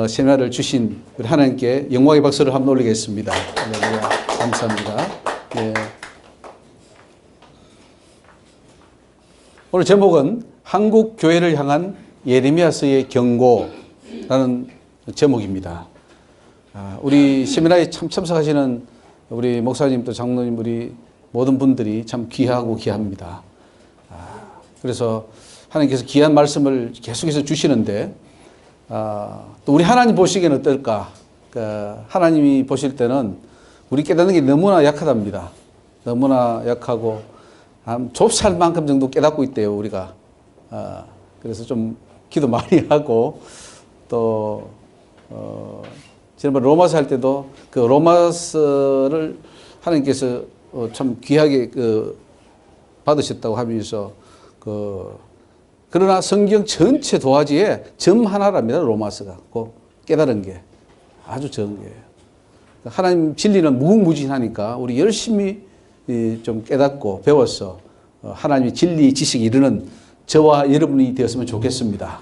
세미나를 주신 우리 하나님께 영광의 박수를 한번 올리겠습니다. 할렐루야. 감사합니다. 예. 오늘 제목은 한국 교회를 향한 예레미야서의 경고라는 제목입니다. 우리 세미나에 참석하시는 우리 목사님 또 장로님 우리 모든 분들이 참 귀하고 귀합니다. 그래서 하나님께서 귀한 말씀을 계속해서 주시는데 또 우리 하나님 보시기에는 어떨까? 하나님이 보실 때는 우리 깨닫는 게 너무나 약하답니다. 너무나 약하고 한 좁쌀 만큼 정도 깨닫고 있대요, 우리가. 그래서 좀 기도 많이 하고 또 지난번 로마서 할 때도 그 로마서를 하나님께서 참 귀하게 받으셨다고 하면서 그러나 성경 전체 도화지에 점 하나랍니다. 로마서가 꼭 깨달은 게 아주 적은 거예요. 하나님 진리는 무궁무진하니까 우리 열심히 좀 깨닫고 배워서 하나님의 진리 지식에 이르는 저와 여러분이 되었으면 좋겠습니다.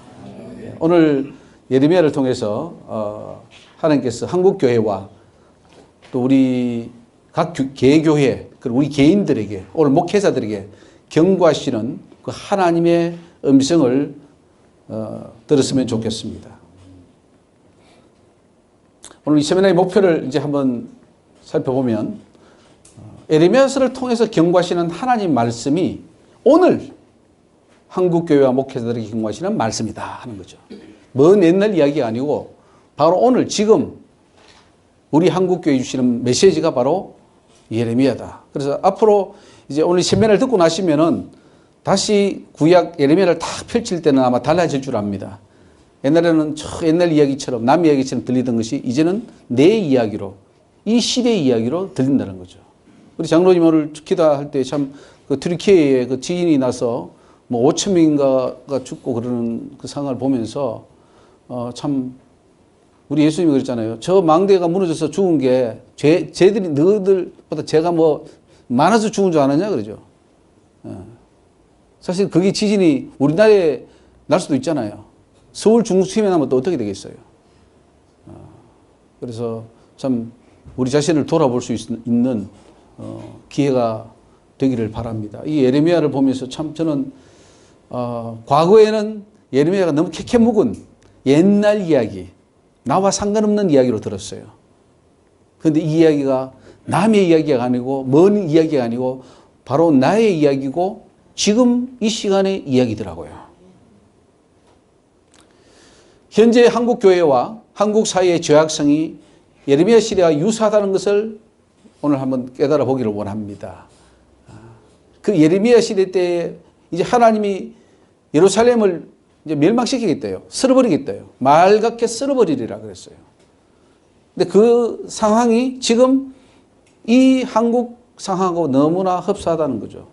오늘 예레미야를 통해서 하나님께서 한국교회와 또 우리 각 개교회 그리고 우리 개인들에게 오늘 목회자들에게 경고하시는 그 하나님의 음성을 들었으면 좋겠습니다. 오늘 이 세미나의 목표를 이제 한번 살펴보면 예레미야서를 통해서 경고하시는 하나님 말씀이 오늘 한국교회와 목회자들에게 경고하시는 말씀이다 하는 거죠. 먼 옛날 이야기가 아니고 바로 오늘 지금 우리 한국교회 주시는 메시지가 바로 예레미야다. 그래서 앞으로 이제 오늘 세미나를 듣고 나시면은 다시 구약 예레미야를 딱 펼칠 때는 아마 달라질 줄 압니다. 옛날에는 저 옛날 이야기처럼 남 이야기처럼 들리던 것이 이제는 내 이야기로 이 시대의 이야기로 들린다는 거죠. 우리 장로님 오늘 기도할 때 참 그 트리키예에 그 지진이 나서 뭐 5천 명인가가 죽고 그러는 그 상황을 보면서 참 우리 예수님이 그랬잖아요. 저 망대가 무너져서 죽은 게 쟤들이 너희들보다 제가 뭐 많아서 죽은 줄 아느냐 그러죠. 사실 그게 지진이 우리나라에 날 수도 있잖아요. 서울 중심에 나면 또 어떻게 되겠어요. 그래서 참 우리 자신을 돌아볼 수 있는 기회가 되기를 바랍니다. 이 예레미야를 보면서 참 저는 과거에는 예레미야가 너무 캐캐묵은 옛날 이야기, 나와 상관없는 이야기로 들었어요. 그런데 이 이야기가 남의 이야기가 아니고 먼 이야기가 아니고 바로 나의 이야기고 지금 이 시간의 이야기더라고요. 현재 한국 교회와 한국 사회의 죄악성이 예레미야 시대와 유사하다는 것을 오늘 한번 깨달아 보기를 원합니다. 그 예레미야 시대 때 이제 하나님이 예루살렘을 이제 멸망시키겠대요. 쓸어버리겠대요. 말 같게 쓸어버리리라 그랬어요. 근데 그 상황이 지금 이 한국 상황하고 너무나 흡사하다는 거죠.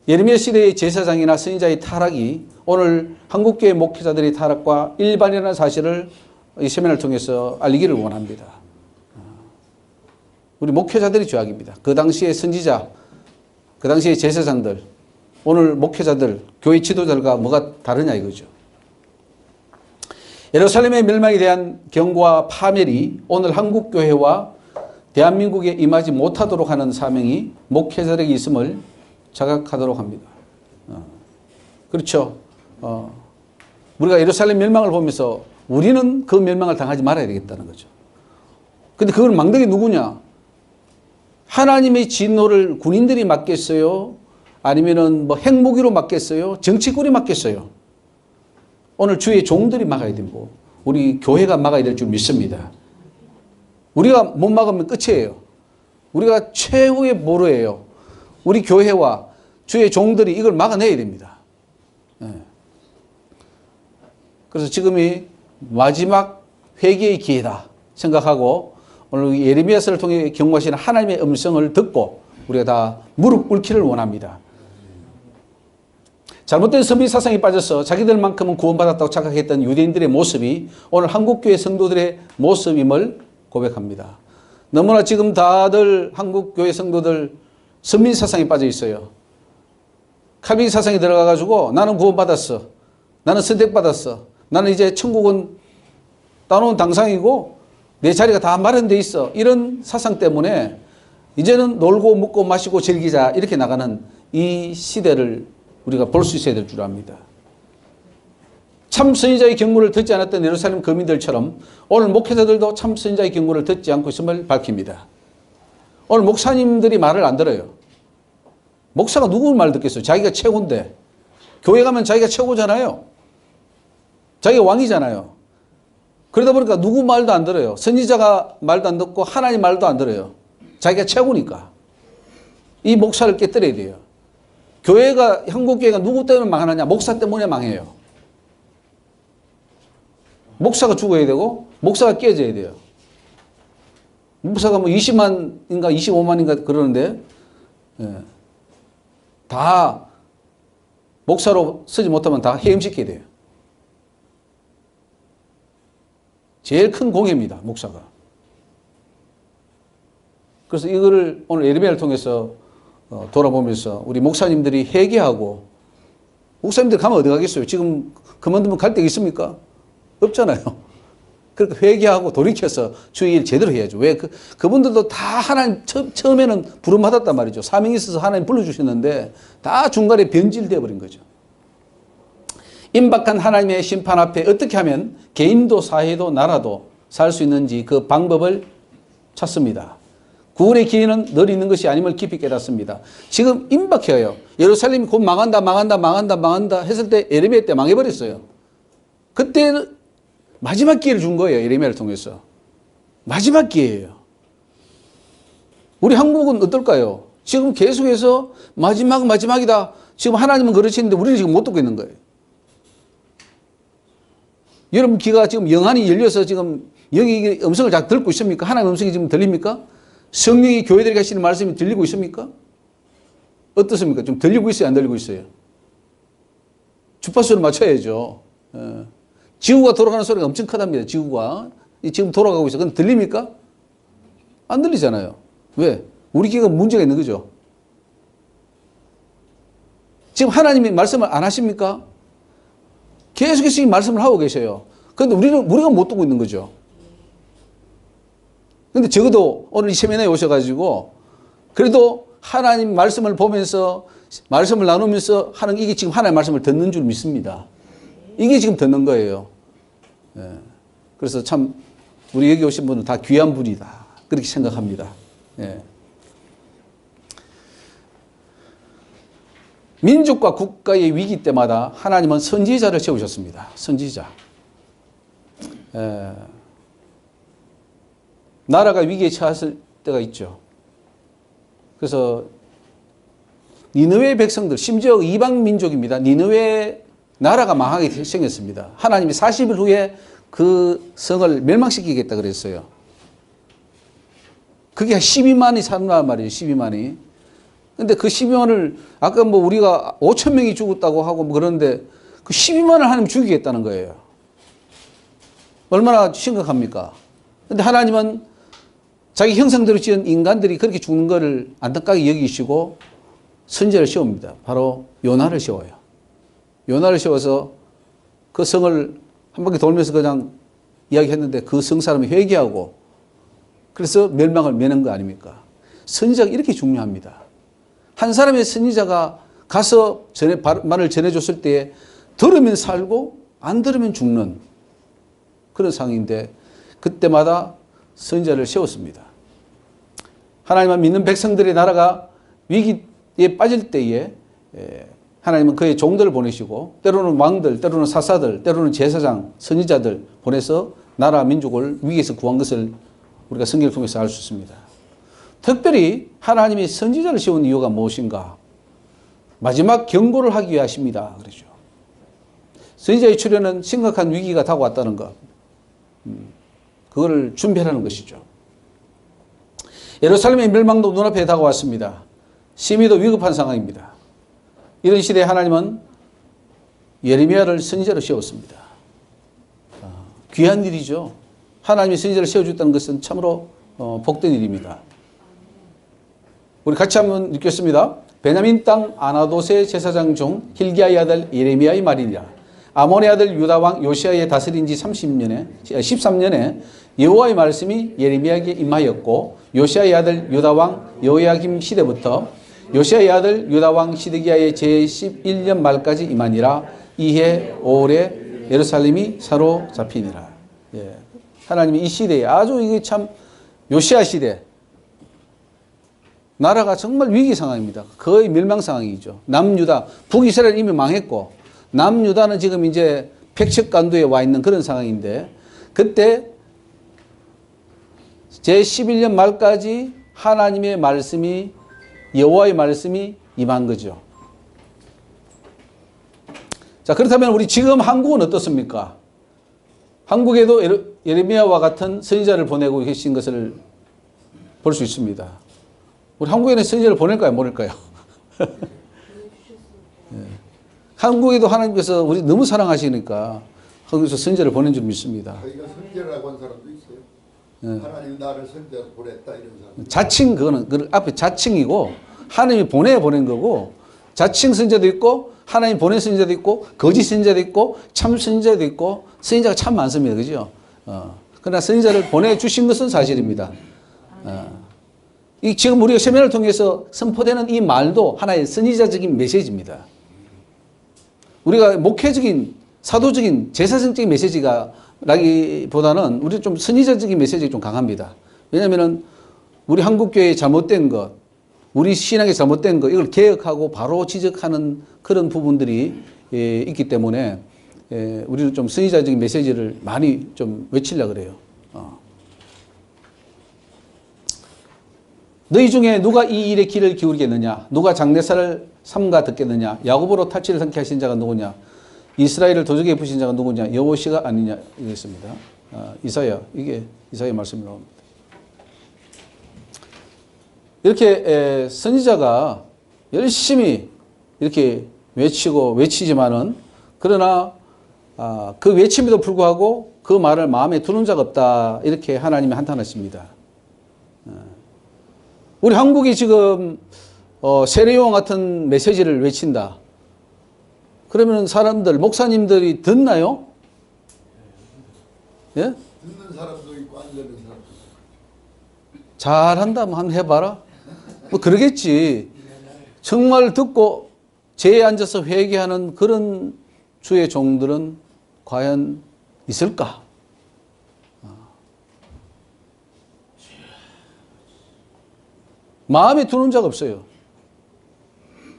예레미야 시대의 제사장이나 선지자의 타락이 오늘 한국교회 목회자들의 타락과 일반이라는 사실을 이 세미나를 통해서 알리기를 원합니다. 우리 목회자들이 죄악입니다. 그 당시의 선지자, 그 당시의 제사장들, 오늘 목회자들, 교회 지도자들과 뭐가 다르냐 이거죠. 예루살렘의 멸망에 대한 경고와 파멸이 오늘 한국교회와 대한민국에 임하지 못하도록 하는 사명이 목회자들에게 있음을 자각하도록 합니다. 그렇죠. 우리가 예루살렘 멸망을 보면서 우리는 그 멸망을 당하지 말아야 되겠다는 거죠. 근데 그건 망대기 누구냐? 하나님의 진노를 군인들이 맡겠어요? 아니면은 뭐 핵무기로 맡겠어요? 정치꾼이 맡겠어요? 오늘 주의 종들이 막아야 되고 우리 교회가 막아야 될 줄 믿습니다. 우리가 못 막으면 끝이에요. 우리가 최후의 보루예요. 우리 교회와 주의 종들이 이걸 막아내야 됩니다. 그래서 지금이 마지막 회개의 기회다 생각하고 오늘 예레미야서를 통해 경고하시는 하나님의 음성을 듣고 우리가 다 무릎 꿇기를 원합니다. 잘못된 선비 사상에 빠져서 자기들만큼은 구원받았다고 착각했던 유대인들의 모습이 오늘 한국교회 성도들의 모습임을 고백합니다. 너무나 지금 다들 한국교회 성도들 선민 사상에 빠져 있어요. 카빈 사상에 들어가가지고 나는 구원받았어. 나는 선택받았어. 나는 이제 천국은 따놓은 당상이고 내 자리가 다 마련돼 있어. 이런 사상 때문에 이제는 놀고 먹고 마시고 즐기자 이렇게 나가는 이 시대를 우리가 볼 수 있어야 될 줄 압니다. 참 선지자의 경고를 듣지 않았던 예루살렘 거민들처럼 오늘 목회자들도 참 선지자의 경고를 듣지 않고 있음을 밝힙니다. 오늘 목사님들이 말을 안 들어요. 목사가 누구 말 듣겠어요? 자기가 최고인데. 교회 가면 자기가 최고잖아요. 자기가 왕이잖아요. 그러다 보니까 누구 말도 안 들어요. 선지자가 말도 안 듣고 하나님 말도 안 들어요. 자기가 최고니까. 이 목사를 깨뜨려야 돼요. 교회가, 한국교회가 누구 때문에 망하느냐? 목사 때문에 망해요. 목사가 죽어야 되고 목사가 깨져야 돼요. 목사가 뭐 20만인가 25만인가 그러는데 다 목사로 쓰지 못하면 다 해임시켜야 돼요. 제일 큰 공예입니다. 목사가. 그래서 이거를 오늘 예레미야를 통해서 돌아보면서 우리 목사님들이 회개하고, 목사님들 가면 어디 가겠어요? 지금 그만두면 갈 데가 있습니까? 없잖아요. 그러니까 회개하고 돌이켜서 주의 일 제대로 해야죠. 왜? 그분들도 다 하나님, 처음에는 부름받았단 말이죠. 사명이 있어서 하나님 불러주셨는데 다 중간에 변질되어 버린 거죠. 임박한 하나님의 심판 앞에 어떻게 하면 개인도 사회도 나라도 살 수 있는지 그 방법을 찾습니다. 구원의 기회는 늘 있는 것이 아님을 깊이 깨닫습니다. 지금 임박해요. 예루살렘이 곧 망한다 했을 때 예레미야 때 망해버렸어요. 그때 마지막 기회를 준 거예요. 예레미야를 통해서. 마지막 기회예요. 우리 한국은 어떨까요? 지금 계속해서 마지막이다. 지금 하나님은 그러시는데 우리는 지금 못 듣고 있는 거예요. 여러분 귀가 지금 영안이 열려서 지금 여기 음성을 잘 듣고 있습니까? 하나님의 음성이 지금 들립니까? 성령이 교회들에게 하시는 말씀이 들리고 있습니까? 어떻습니까? 좀 들리고 있어요? 안 들리고 있어요? 주파수를 맞춰야죠. 지구가 돌아가는 소리가 엄청 크답니다. 지구가. 지금 돌아가고 있어요. 근데 들립니까? 안 들리잖아요. 왜? 우리 귀가 문제가 있는 거죠. 지금 하나님이 말씀을 안 하십니까? 계속해서 이 말씀을 하고 계셔요. 그런데 우리가 못 듣고 있는 거죠. 근데 적어도 오늘 이 세미나에 오셔가지고 그래도 하나님 말씀을 보면서 말씀을 나누면서 하는, 이게 지금 하나님의 말씀을 듣는 줄 믿습니다. 이게 지금 듣는 거예요. 그래서 참 우리 여기 오신 분은 다 귀한 분이다. 그렇게 생각합니다. 민족과 국가의 위기 때마다 하나님은 선지자를 세우셨습니다. 선지자. 나라가 위기에 처했을 때가 있죠. 그래서 니느웨 백성들, 심지어 이방 민족입니다. 니느웨 나라가 망하게 생겼습니다. 하나님이 40일 후에 그 성을 멸망시키겠다 그랬어요. 그게 12만이 산단 말이에요. 12만이. 근데 그 12만을 아까 뭐 우리가 5천 명이 죽었다고 하고 뭐 그러는데 그 12만을 하나님 죽이겠다는 거예요. 얼마나 심각합니까? 근데 하나님은 자기 형상대로 지은 인간들이 그렇게 죽는 것을 안타깝게 여기시고 선지자를 세웁니다. 바로 요나를 세워요. 요나를 세워서 그 성을 한 바퀴 돌면서 그냥 이야기했는데 그 성 사람이 회개하고 그래서 멸망을 면한 거 아닙니까? 선지자가 이렇게 중요합니다. 한 사람의 선지자가 가서 말을 전해줬을 때 들으면 살고 안 들으면 죽는 그런 상황인데 그때마다 선지자를 세웠습니다. 하나님을 믿는 백성들의 나라가 위기에 빠질 때에 하나님은 그의 종들을 보내시고 때로는 왕들, 때로는 사사들, 때로는 제사장, 선지자들 보내서 나라 민족을 위기에서 구한 것을 우리가 성경을 통해서 알 수 있습니다. 특별히 하나님이 선지자를 세운 이유가 무엇인가? 마지막 경고를 하기 위하십니다. 그러죠. 선지자의 출현은 심각한 위기가 다가왔다는 것. 그거를 준비하라는 것이죠. 예루살렘의 멸망도 눈앞에 다가왔습니다. 심히도 위급한 상황입니다. 이런 시대에 하나님은 예레미야를 선지자로 세웠습니다. 귀한 일이죠. 하나님이 선지자를 세워줬다는 것은 참으로 복된 일입니다. 우리 같이 한번 읽겠습니다. 베냐민 땅 아나돗의 제사장 중 힐기야의 아들 예레미야의 말이니라. 아몬의 아들 유다 왕 요시아의 다스린 지 13년에 여호와의 말씀이 예레미야에게 임하였고 요시아의 아들 유다 왕 여호야김 시대부터 요시아의 아들 유다 왕 시드기야의 제11년 말까지 임하니라. 이해 5월에 예루살렘이 사로잡히니라. 예. 하나님이 이 시대에 아주 이게 참 요시아 시대 나라가 정말 위기 상황입니다. 거의 멸망 상황이죠. 남유다, 북이스라엘 이미 망했고 남유다는 지금 이제 백척간두에 와 있는 그런 상황인데 그때 제11년 말까지 하나님의 말씀이 여호와의 말씀이 임한 거죠. 자, 그렇다면 우리 지금 한국은 어떻습니까? 한국에도 예레미야와 같은 선지자를 보내고 계신 것을 볼 수 있습니다. 우리 한국에는 선지자를 보낼까요? 보낼까요? 예. 한국에도 하나님께서 우리 너무 사랑하시니까 한국에서 선지자를 보낸 줄 믿습니다. 저희가 선지자라고 한 사람도 있어요. 예. 하나님 나를 선지자로 보냈다 이런 사람. 자칭 그거는 그 앞에 자칭이고 하나님이 보낸 거고 자칭 선지자도 있고 하나님 보낸 선지자도 있고 거짓 선지자도 있고 참 선지자도 있고 선지자가 참 많습니다. 그죠? 그러나 선지자를 보내주신 것은 사실입니다. 이 지금 우리가 세면을 통해서 선포되는 이 말도 하나의 선지자적인 메시지입니다. 우리가 목회적인 사도적인 제사성적인 메시지가 라기보다는 우리 좀 선지자적인 메시지가 좀 강합니다. 왜냐하면 우리 한국교회의 잘못된 것, 우리 신앙의 잘못된 것 이걸 개혁하고 바로 지적하는 그런 부분들이 있기 때문에 우리는 좀 선지자적인 메시지를 많이 좀 외치려고 그래요. 너희 중에 누가 이 일에 귀를 기울이겠느냐? 누가 장례사를 삼가 듣겠느냐? 야곱으로 탈취를 삼게 하신 자가 누구냐? 이스라엘을 도적에 부신 자가 누구냐? 여호시가 아니냐? 이랬습니다. 이사야, 이게 이사야 말씀이 나옵니다. 이렇게 선지자가 열심히 이렇게 외치지만은 그러나 그 외침에도 불구하고 그 말을 마음에 두는 자가 없다. 이렇게 하나님이 한탄하십니다. 우리 한국이 지금 세례요한 같은 메시지를 외친다. 그러면 사람들, 목사님들이 듣나요? 예? 듣는 사람도 있고 안 듣는 사람도 있고. 잘한다면 한번 해봐라. 뭐 그러겠지. 정말 듣고 제에 앉아서 회개하는 그런 주의 종들은 과연 있을까? 마음에 두는 자가 없어요.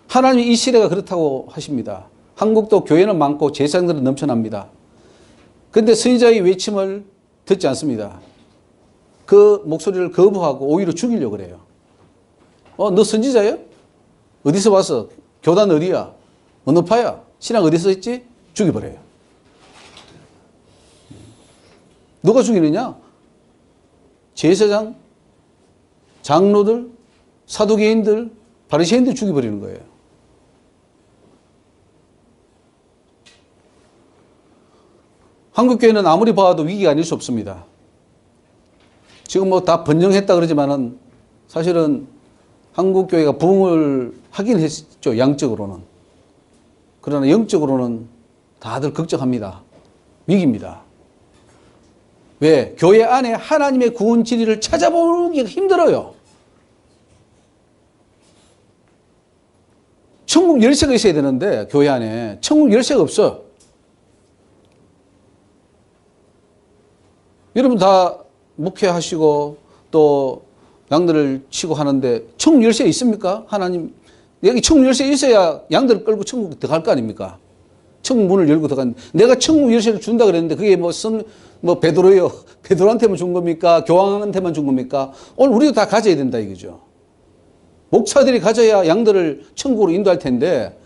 하나님이 이 시대가 그렇다고 하십니다. 한국도 교회는 많고 제사장들은 넘쳐납니다. 그런데 선지자의 외침을 듣지 않습니다. 그 목소리를 거부하고 오히려 죽이려고 그래요. 너 선지자야? 어디서 왔어? 교단 어디야? 어느 파야? 신앙 어디서 했지? 죽여버려요. 누가 죽이느냐? 제사장, 장로들, 사두개인들, 바리새인들 죽여버리는 거예요. 한국교회는 아무리 봐도 위기가 아닐 수 없습니다. 지금 뭐 다 번영했다 그러지만은 사실은 한국교회가 부흥을 하긴 했죠. 양적으로는. 그러나 영적으로는 다들 걱정합니다. 위기입니다. 왜? 교회 안에 하나님의 구원 진리를 찾아보기가 힘들어요. 천국 열쇠가 있어야 되는데 교회 안에 천국 열쇠가 없어. 여러분 다 목회하시고 또 양들을 치고 하는데 천국 열쇠 있습니까? 하나님 여기 천국 열쇠 있어야 양들을 끌고 천국 들어갈 거 아닙니까? 천국 문을 열고 들어간. 내가 천국 열쇠를 준다 그랬는데 그게 뭐 베드로요. 베드로한테만 준 겁니까? 교황한테만 준 겁니까? 오늘 우리도 다 가져야 된다 이거죠. 목사들이 가져야 양들을 천국으로 인도할 텐데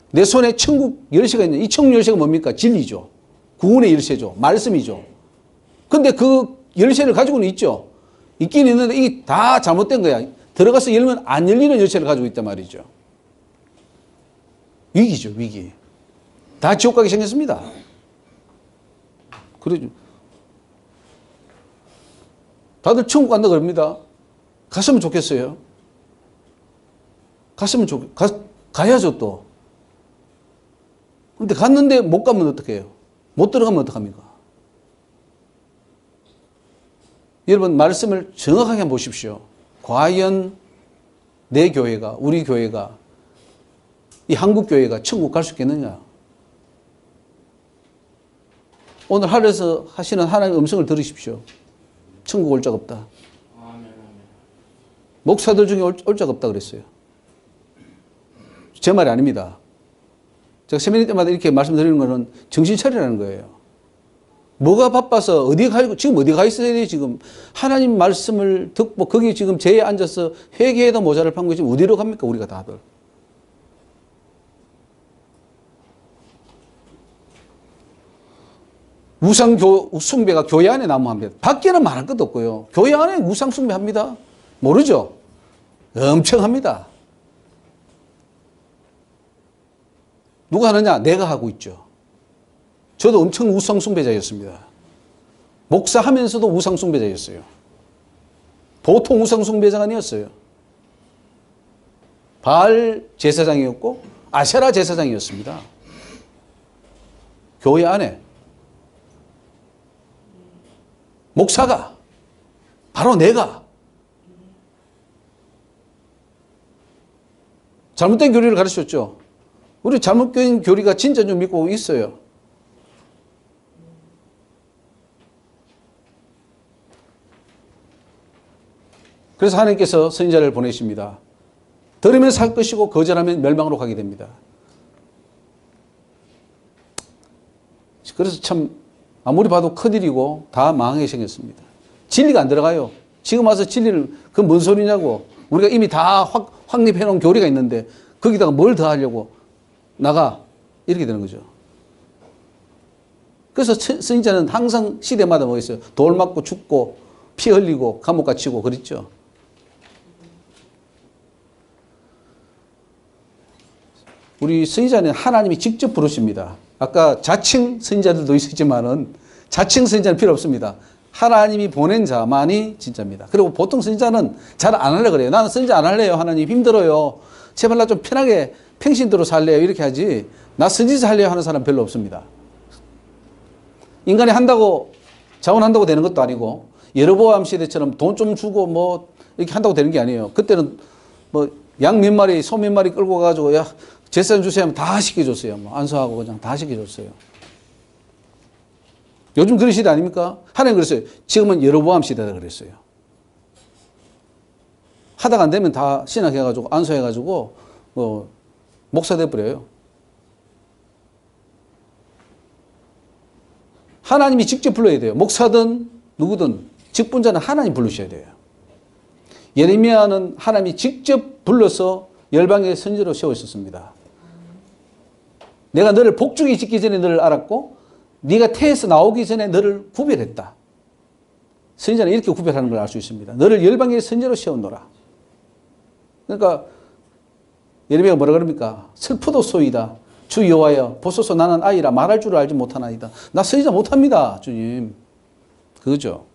내 손에 천국 열쇠가 있는 이 천국 열쇠가 뭡니까? 진리죠. 구원의 열쇠죠. 말씀이죠. 근데 그 열쇠를 가지고는 있죠. 있긴 있는데 이게 다 잘못된 거야. 들어가서 열면 안 열리는 열쇠를 가지고 있단 말이죠. 위기죠, 위기. 다 지옥 가게 생겼습니다. 그러죠. 다들 천국 간다 그럽니다. 갔으면 좋겠어요. 가야죠 또. 근데 갔는데 못 가면 어떡해요? 못 들어가면 어떡합니까? 여러분, 말씀을 정확하게 한번 보십시오. 과연 내 교회가, 우리 교회가, 이 한국 교회가 천국 갈 수 있겠느냐? 오늘 하루에서 하시는 하나님의 음성을 들으십시오. 천국 올 자가 없다. 목사들 중에 올 자가 없다 그랬어요. 제 말이 아닙니다. 제가 세미나 때마다 이렇게 말씀드리는 거는 정신 차리라는 거예요. 뭐가 바빠서 어디 가, 지금 어디 가 있어야 돼, 지금. 하나님 말씀을 듣고, 거기 지금 제에 앉아서 회개에도 모자를 판거 지금 어디로 갑니까, 우리가 다들. 우상 숭배가 교회 안에 난무합니다. 밖에는 말할 것도 없고요. 교회 안에 우상 숭배합니다. 모르죠? 엄청 합니다. 누가 하느냐? 내가 하고 있죠. 저도 엄청 우상 숭배자였습니다. 목사하면서도 우상 숭배자였어요. 보통 우상 숭배자가 아니었어요. 바알 제사장이었고 아세라 제사장이었습니다. 교회 안에 목사가 바로 내가 잘못된 교리를 가르쳤죠. 우리 잘못된 교리가 진짜 좀 믿고 있어요. 그래서 하나님께서 선지자를 보내십니다. 들으면 살 것이고 거절하면 멸망으로 가게 됩니다. 그래서 참 아무리 봐도 큰일이고 다 망하게 생겼습니다. 진리가 안 들어가요. 지금 와서 진리를 그 뭔 소리냐고. 우리가 이미 다 확립해 놓은 교리가 있는데 거기다가 뭘 더 하려고 나가 이렇게 되는 거죠. 그래서 선지자는 항상 시대마다 뭐 있어요. 돌 맞고 죽고 피 흘리고 감옥 갇히고 그랬죠. 우리 선지자는 하나님이 직접 부르십니다. 아까 자칭 선지자들도 있었지만은 자칭 선지자는 필요 없습니다. 하나님이 보낸 자만이 진짜입니다. 그리고 보통 선지자는 잘 안 하려고 그래요. 나는 선지자 안 할래요. 하나님 힘들어요. 제발 나 좀 편하게 평신도로 살래요. 이렇게 하지. 나 선지자 하려고 하는 사람 별로 없습니다. 인간이 한다고 자원한다고 되는 것도 아니고 여로보암 시대처럼 돈 좀 주고 뭐 이렇게 한다고 되는 게 아니에요. 그때는 뭐 양 몇 마리, 소 몇 마리 끌고 가가지고 야 제사 주세요 하면 다 시켜줬어요. 뭐 안수하고 그냥 다 시켜줬어요. 요즘 그런 시대 아닙니까? 하나님 그랬어요. 지금은 여로보암 시대다 그랬어요. 하다가 안 되면 다 신학해가지고 안수해가지고 목사 돼버려요. 하나님이 직접 불러야 돼요. 목사든 누구든 직분자는 하나님 부르셔야 돼요. 예레미야는 하나님이 직접 불러서 열방의 선지자로 세워 있었습니다. 내가 너를 복중에 짓기 전에 너를 알았고 네가 태에서 나오기 전에 너를 구별했다. 선지자는 이렇게 구별하는 걸 알 수 있습니다. 너를 열방의 선지자로 세웠노라. 그러니까 예레미야가 뭐라 그럽니까? 슬프도소이다. 주 여호와여 보소서 나는 아이라 말할 줄을 알지 못하나이다. 나 선지자 못합니다. 주님. 그거죠.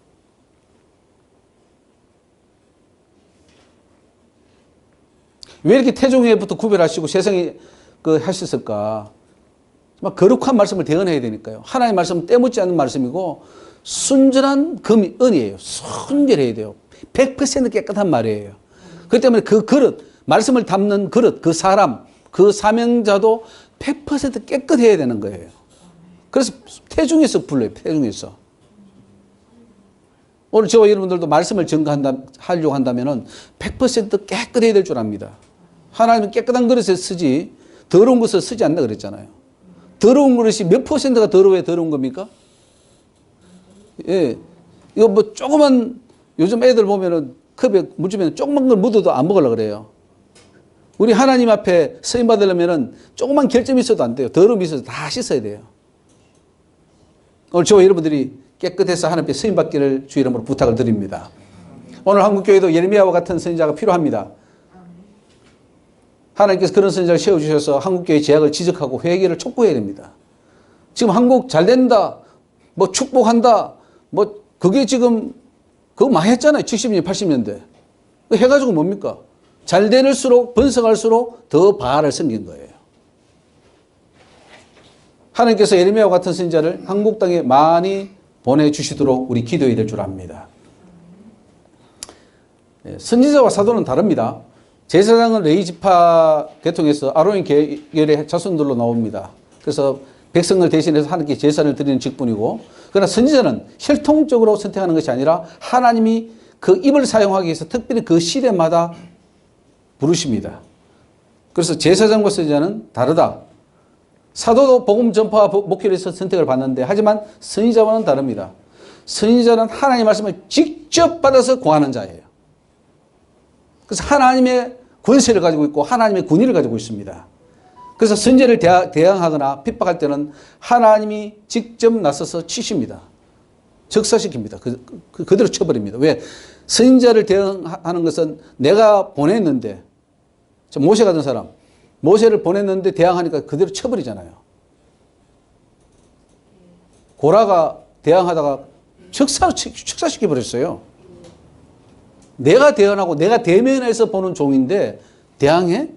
왜 이렇게 태중에부터 구별하시고 세상에 하셨을까? 거룩한 말씀을 대언해야 되니까요. 하나님의 말씀은 때묻지 않는 말씀이고 순전한 은이에요. 순결해야 돼요. 100% 깨끗한 말이에요. 그렇기 때문에 그 그릇, 말씀을 담는 그릇, 그 사람, 그 사명자도 100% 깨끗해야 되는 거예요. 그래서 태중에서 불러요. 태중에서. 오늘 저와 여러분들도 말씀을 하려고 한다면 100% 깨끗해야 될 줄 압니다. 하나님은 깨끗한 그릇에 쓰지 더러운 것을 쓰지 않는다 그랬잖아요. 더러운 그릇이 몇 퍼센트가 더러워야 더러운 겁니까? 예. 이거 뭐 조그만, 요즘 애들 보면은 컵에 물 주면 조그만 걸 묻어도 안 먹으려고 그래요. 우리 하나님 앞에 쓰임 받으려면은 조그만 결점이 있어도 안 돼요. 더러움이 있어도 다 씻어야 돼요. 오늘 저와 여러분들이 깨끗해서 하나님께 쓰임 받기를 주 이름으로 부탁을 드립니다. 오늘 한국교회도 예레미야와 같은 선지자가 필요합니다. 하나님께서 그런 선지자를 세워주셔서 한국교회의 제약을 지적하고 회개를 촉구해야 됩니다. 지금 한국 잘 된다, 뭐 축복한다, 뭐 그게 지금 그거 많이 했잖아요. 70년, 80년대. 해가지고 뭡니까? 잘 될수록 번성할수록 더 바알을 섬긴 거예요. 하나님께서 예레미야와 같은 선지자를 한국 땅에 많이 보내주시도록 우리 기도해야 될 줄 압니다. 선지자와 사도는 다릅니다. 제사장은 레위 지파 계통에서 아론의 계열의 자손들로 나옵니다. 그래서 백성을 대신해서 하나님께 제사를 드리는 직분이고, 그러나 선지자는 혈통적으로 선택하는 것이 아니라 하나님이 그 입을 사용하기 위해서 특별히 그 시대마다 부르십니다. 그래서 제사장과 선지자는 다르다. 사도도 복음 전파와 목회를 해서 선택을 받는데, 하지만 선지자와는 다릅니다. 선지자는 하나님의 말씀을 직접 받아서 구하는 자예요. 그래서 하나님의 권세를 가지고 있고 하나님의 군의를 가지고 있습니다. 그래서 선지자를 대항하거나 핍박할 때는 하나님이 직접 나서서 치십니다. 적사시킵니다. 그대로 쳐버립니다. 왜? 선지자를 대항하는 것은 내가 보냈는데, 모세 같은 사람, 모세를 보냈는데 대항하니까 그대로 쳐버리잖아요. 고라가 대항하다가 척사시켜버렸어요. 내가 대언하고 내가 대면해서 보는 종인데 대항해?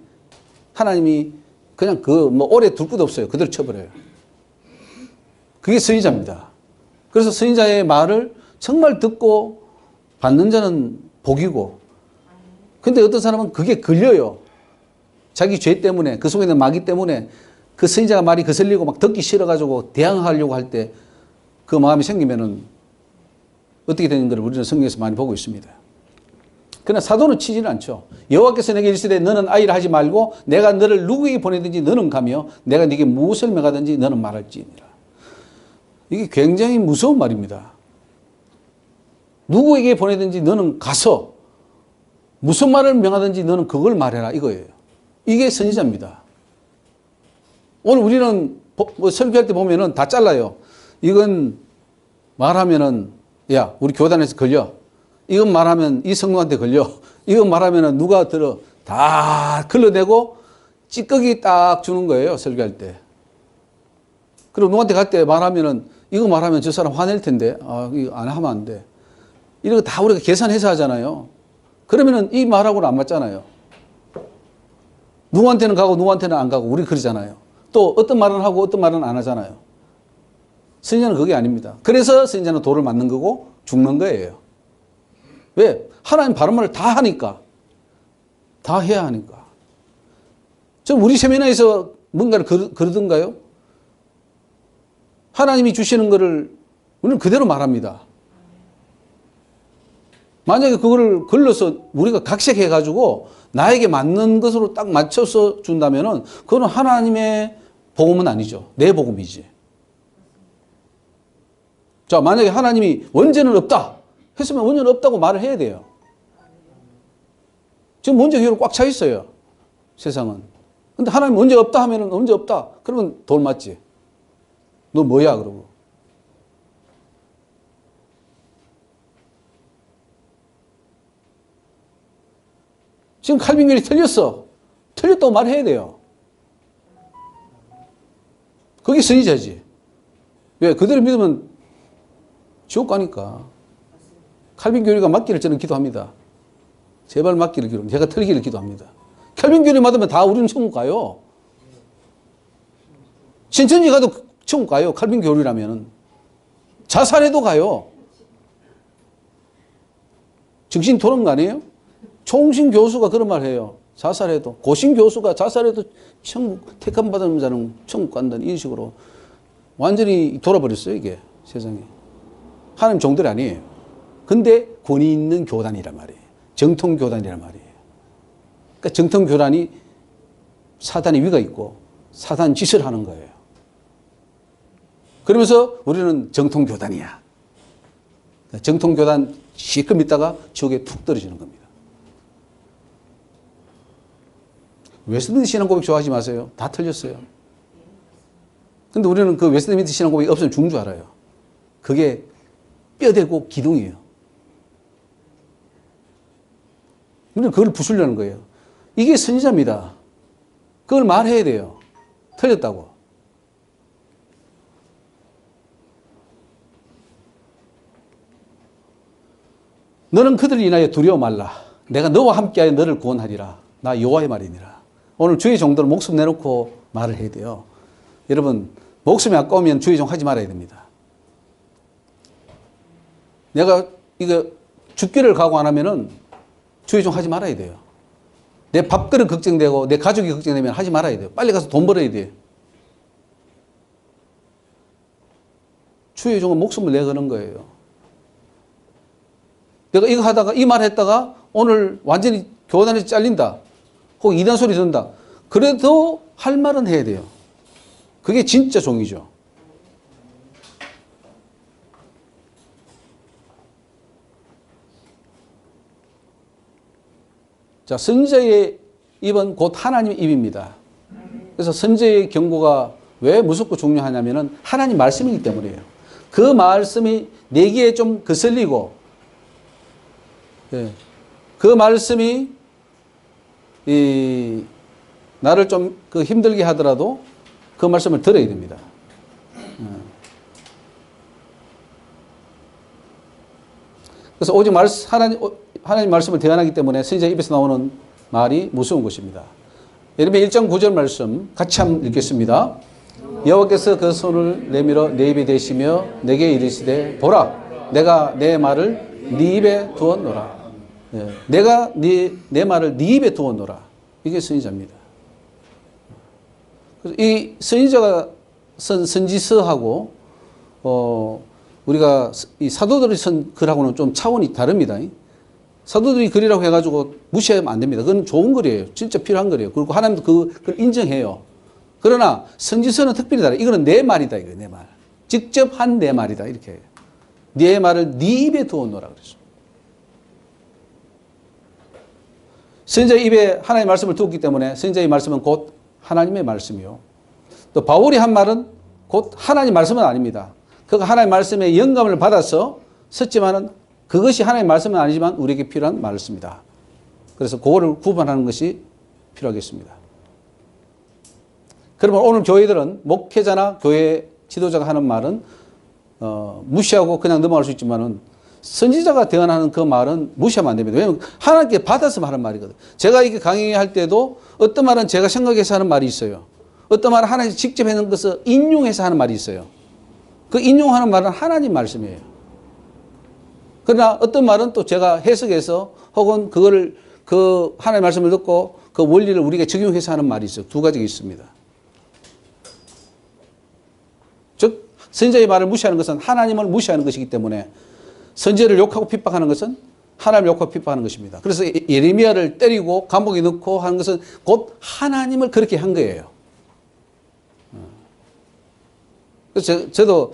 하나님이 그냥 오래 둘 것도 없어요. 그대로 쳐버려요. 그게 선지자입니다. 그래서 선지자의 말을 정말 듣고 받는 자는 복이고, 근데 어떤 사람은 그게 걸려요. 자기 죄 때문에, 그 속에 있는 마귀 때문에 그 선지자가 말이 거슬리고 막 듣기 싫어가지고 대항하려고 할 때 그 마음이 생기면은 어떻게 되는 걸 우리는 성경에서 많이 보고 있습니다. 그러나 사도는 치지는 않죠. 여호와께서 내게 이르시되 너는 아이를 하지 말고 내가 너를 누구에게 보내든지 너는 가며 내가 네게 무엇을 명하든지 너는 말할지니라. 이게 굉장히 무서운 말입니다. 누구에게 보내든지 너는 가서 무슨 말을 명하든지 너는 그걸 말해라 이거예요. 이게 선지자입니다. 오늘 우리는 설교할 때 보면은 다 잘라요. 이건 말하면은 야 우리 교단에서 걸려. 이건 말하면 이 성도한테 걸려. 이건 말하면 누가 들어. 다 걸러내고 찌꺼기 딱 주는 거예요. 설교할 때. 그리고 누구한테 갈 때 말하면은 이거 말하면 저 사람 화낼 텐데. 이거 안 하면 안 돼. 이런 거 다 우리가 계산해서 하잖아요. 그러면은 이 말하고는 안 맞잖아요. 누구한테는 가고 누구한테는 안 가고 우리 그러잖아요. 또 어떤 말은 하고 어떤 말은 안 하잖아요. 선지자는 그게 아닙니다. 그래서 선지자는 돌을 맞는 거고 죽는 거예요. 왜? 하나님 바른 말을 다 하니까. 다 해야 하니까. 좀 우리 세미나에서 뭔가를 그러던가요? 하나님이 주시는 거를 우리는 그대로 말합니다. 만약에 그거를 걸러서 우리가 각색해가지고 나에게 맞는 것으로 딱 맞춰서 준다면은 그건 하나님의 복음은 아니죠. 내 복음이지. 자, 만약에 하나님이 원죄는 없다 했으면 원죄는 없다고 말을 해야 돼요. 지금 원죄 교회로 꽉 차 있어요. 세상은. 근데 하나님 원죄 없다 하면은 원죄 없다. 그러면 돌 맞지. 너 뭐야 그러고. 지금 칼빈교리 틀렸어. 틀렸다고 말해야 돼요. 그게 선지자지. 왜? 그대로 믿으면 지옥 가니까. 칼빈교리가 맞기를 저는 기도합니다. 제발 맞기를 기도합니다. 제가 틀리기를 기도합니다. 칼빈교리 맞으면 다 우리는 천국 가요. 신천지 가도 천국 가요. 칼빈교리라면은. 자살해도 가요. 정신 돌아온 거 아니에요? 총신 교수가 그런 말 해요. 자살해도. 고신 교수가 자살해도 천국, 택함 받은 자는 천국 간다는 이 식으로 완전히 돌아버렸어요, 이게 세상에. 하나님 종들이 아니에요. 근데 권위 있는 교단이란 말이에요. 정통 교단이란 말이에요. 그러니까 정통 교단이 사단의 위가 있고 사단 짓을 하는 거예요. 그러면서 우리는 정통 교단이야. 정통 교단 시끔 있다가 지옥에 툭 떨어지는 겁니다. 웨스트민트 신앙고백 좋아하지 마세요. 다 틀렸어요. 근데 우리는 그 웨스트민트 신앙고백이 없으면 죽는 줄 알아요. 그게 뼈대고 기둥이에요. 우리는 그걸 부수려는 거예요. 이게 선지자입니다. 그걸 말해야 돼요. 틀렸다고. 너는 그들을 인하여 두려워 말라. 내가 너와 함께하여 너를 구원하리라. 나 여호와의 말이니라. 오늘 주의 종들은 목숨 내놓고 말을 해야 돼요. 여러분 목숨이 아까우면 주의종 하지 말아야 됩니다. 내가 이거 죽기를 각오 안 하면은 주의종 하지 말아야 돼요. 내 밥그릇 걱정되고 내 가족이 걱정되면 하지 말아야 돼요. 빨리 가서 돈 벌어야 돼요. 주의종은 목숨을 내거는 거예요. 내가 이거 하다가 이 말 했다가 오늘 완전히 교단에서 잘린다. 혹은 이단 소리 듣는다. 그래도 할 말은 해야 돼요. 그게 진짜 종이죠. 자, 선지자의 입은 곧 하나님의 입입니다. 그래서 선지자의 경고가 왜 무섭고 중요하냐면은 하나님 말씀이기 때문이에요. 그 말씀이 내 귀에 좀 거슬리고, 그 말씀이 나를 좀 힘들게 하더라도 그 말씀을 들어야 됩니다. 그래서 오직 하나님 말씀을 대언하기 때문에 선지자 입에서 나오는 말이 무서운 것입니다. 예레미야 1장 9절 말씀 같이 한번 읽겠습니다. 여호와께서 그 손을 내밀어 내 입에 대시며 내게 이르시되 보라 내가 내 말을 네 입에 두었노라. 내가 내 말을 네 입에 두었노라. 이게 선지자입니다. 이 선지자가 쓴 선지서하고 우리가 이 사도들이 쓴 글하고는 좀 차원이 다릅니다. 사도들이 글이라고 해가지고 무시하면 안 됩니다. 그건 좋은 글이에요. 진짜 필요한 글이에요. 그리고 하나님도 그걸 인정해요. 그러나 선지서는 특별히 다르다. 이거는 내 말이다. 이거 내 말. 직접 한 내 말이다. 이렇게. 네 말을 네 입에 두어놓으라 그랬어. 선지자의 입에 하나님의 말씀을 두었기 때문에 선지자의 말씀은 곧 하나님의 말씀이요. 또 바울이 한 말은 곧 하나님의 말씀은 아닙니다. 그가 하나님의 말씀에 영감을 받아서 썼지만은 그것이 하나님의 말씀은 아니지만 우리에게 필요한 말씀이다. 그래서 그거를 구분하는 것이 필요하겠습니다. 그러면 오늘 교회들은 목회자나 교회 지도자가 하는 말은 무시하고 그냥 넘어갈 수 있지만은 선지자가 대언하는 그 말은 무시하면 안 됩니다. 왜냐하면 하나님께 받아서 하는 말이거든요. 제가 이게 강의할 때도 어떤 말은 제가 생각해서 하는 말이 있어요. 어떤 말은 하나님이 직접 해놓은 것을 인용해서 하는 말이 있어요. 그 인용하는 말은 하나님 말씀이에요. 그러나 어떤 말은 또 제가 해석해서 혹은 그거를 그 하나님의 말씀을 듣고 그 원리를 우리가 적용해서 하는 말이 있어요. 두 가지가 있습니다. 즉 선지자의 말을 무시하는 것은 하나님을 무시하는 것이기 때문에 선지자를 욕하고 핍박하는 것은 하나님을 욕하고 핍박하는 것입니다. 그래서 예레미야를 때리고 감옥에 넣고 하는 것은 곧 하나님을 그렇게 한 거예요. 그래서 저도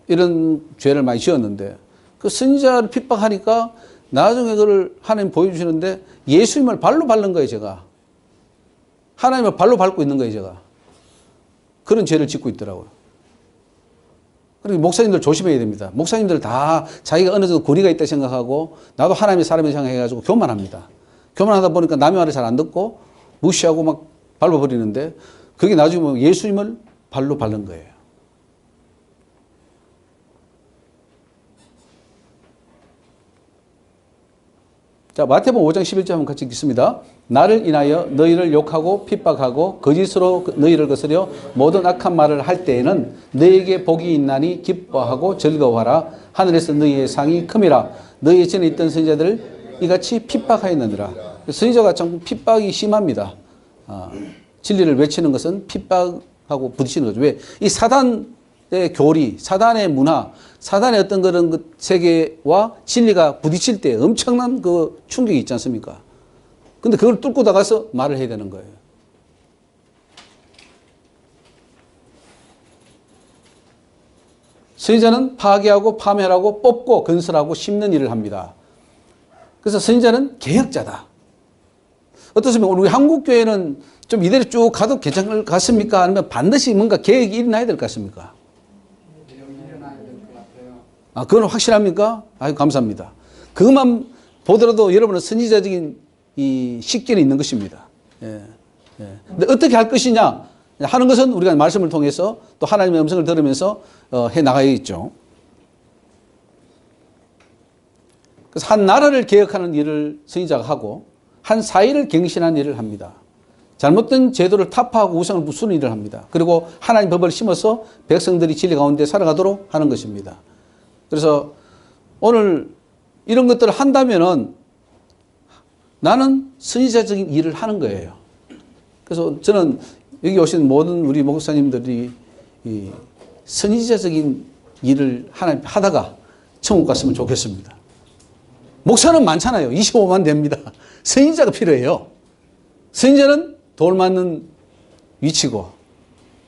이런 죄를 많이 지었는데 그 선지자를 핍박하니까 나중에 그걸 하나님 보여주시는데 예수님을 발로 밟는 거예요, 제가. 하나님을 발로 밟고 있는 거예요, 제가. 그런 죄를 짓고 있더라고요. 그리고 목사님들 조심해야 됩니다. 목사님들 다 자기가 어느 정도 고리가 있다 생각하고 나도 하나님의 사람이 생각해가지고 교만합니다. 교만하다 보니까 남의 말을 잘 안 듣고 무시하고 막 밟아버리는데 그게 나중에 보면 예수님을 발로 밟는 거예요. 자, 마태복음 5장 11절 한번 같이 읽겠습니다. 나를 인하여 너희를 욕하고 핍박하고 거짓으로 너희를 거스려 모든 악한 말을 할 때에는 너희에게 복이 있나니 기뻐하고 즐거워하라. 하늘에서 너희의 상이 큼이라. 너희 전에 있던 선지자들을 이같이 핍박하였느니라. 선지자가 참 핍박이 심합니다. 진리를 외치는 것은 핍박하고 부딪히는 거죠. 왜? 이 사단의 교리, 사단의 문화, 사단의 어떤 그런 그 세계와 진리가 부딪힐 때 엄청난 그 충격이 있지 않습니까? 근데 그걸 뚫고 나가서 말을 해야 되는 거예요. 선지자는 파괴하고 파멸하고 뽑고 건설하고 심는 일을 합니다. 그래서 선지자는 개혁자다. 어떻습니까? 우리 한국교회는 좀 이대로 쭉 가도 괜찮을 것 같습니까? 아니면 반드시 뭔가 개혁이 일어나야 될 것 같습니까? 아, 그건 확실합니까? 아유, 감사합니다. 그것만 보더라도 여러분은 선지자적인 이 식견이 있는 것입니다. 예, 예. 근데 어떻게 할 것이냐 하는 것은 우리가 말씀을 통해서 또 하나님의 음성을 들으면서 해 나가야겠죠. 그래서 한 나라를 개혁하는 일을 선지자가 하고 한 사회를 갱신하는 일을 합니다. 잘못된 제도를 타파하고 우상을 부수는 일을 합니다. 그리고 하나님 법을 심어서 백성들이 진리 가운데 살아가도록 하는 것입니다. 그래서 오늘 이런 것들을 한다면은 나는 선지자적인 일을 하는 거예요. 그래서 저는 여기 오신 모든 우리 목사님들이 이 선지자적인 일을 하나님 하다가 천국 갔으면 좋겠습니다. 목사는 많잖아요. 25만 됩니다. 선지자가 필요해요. 선지자는 돌 맞는 위치고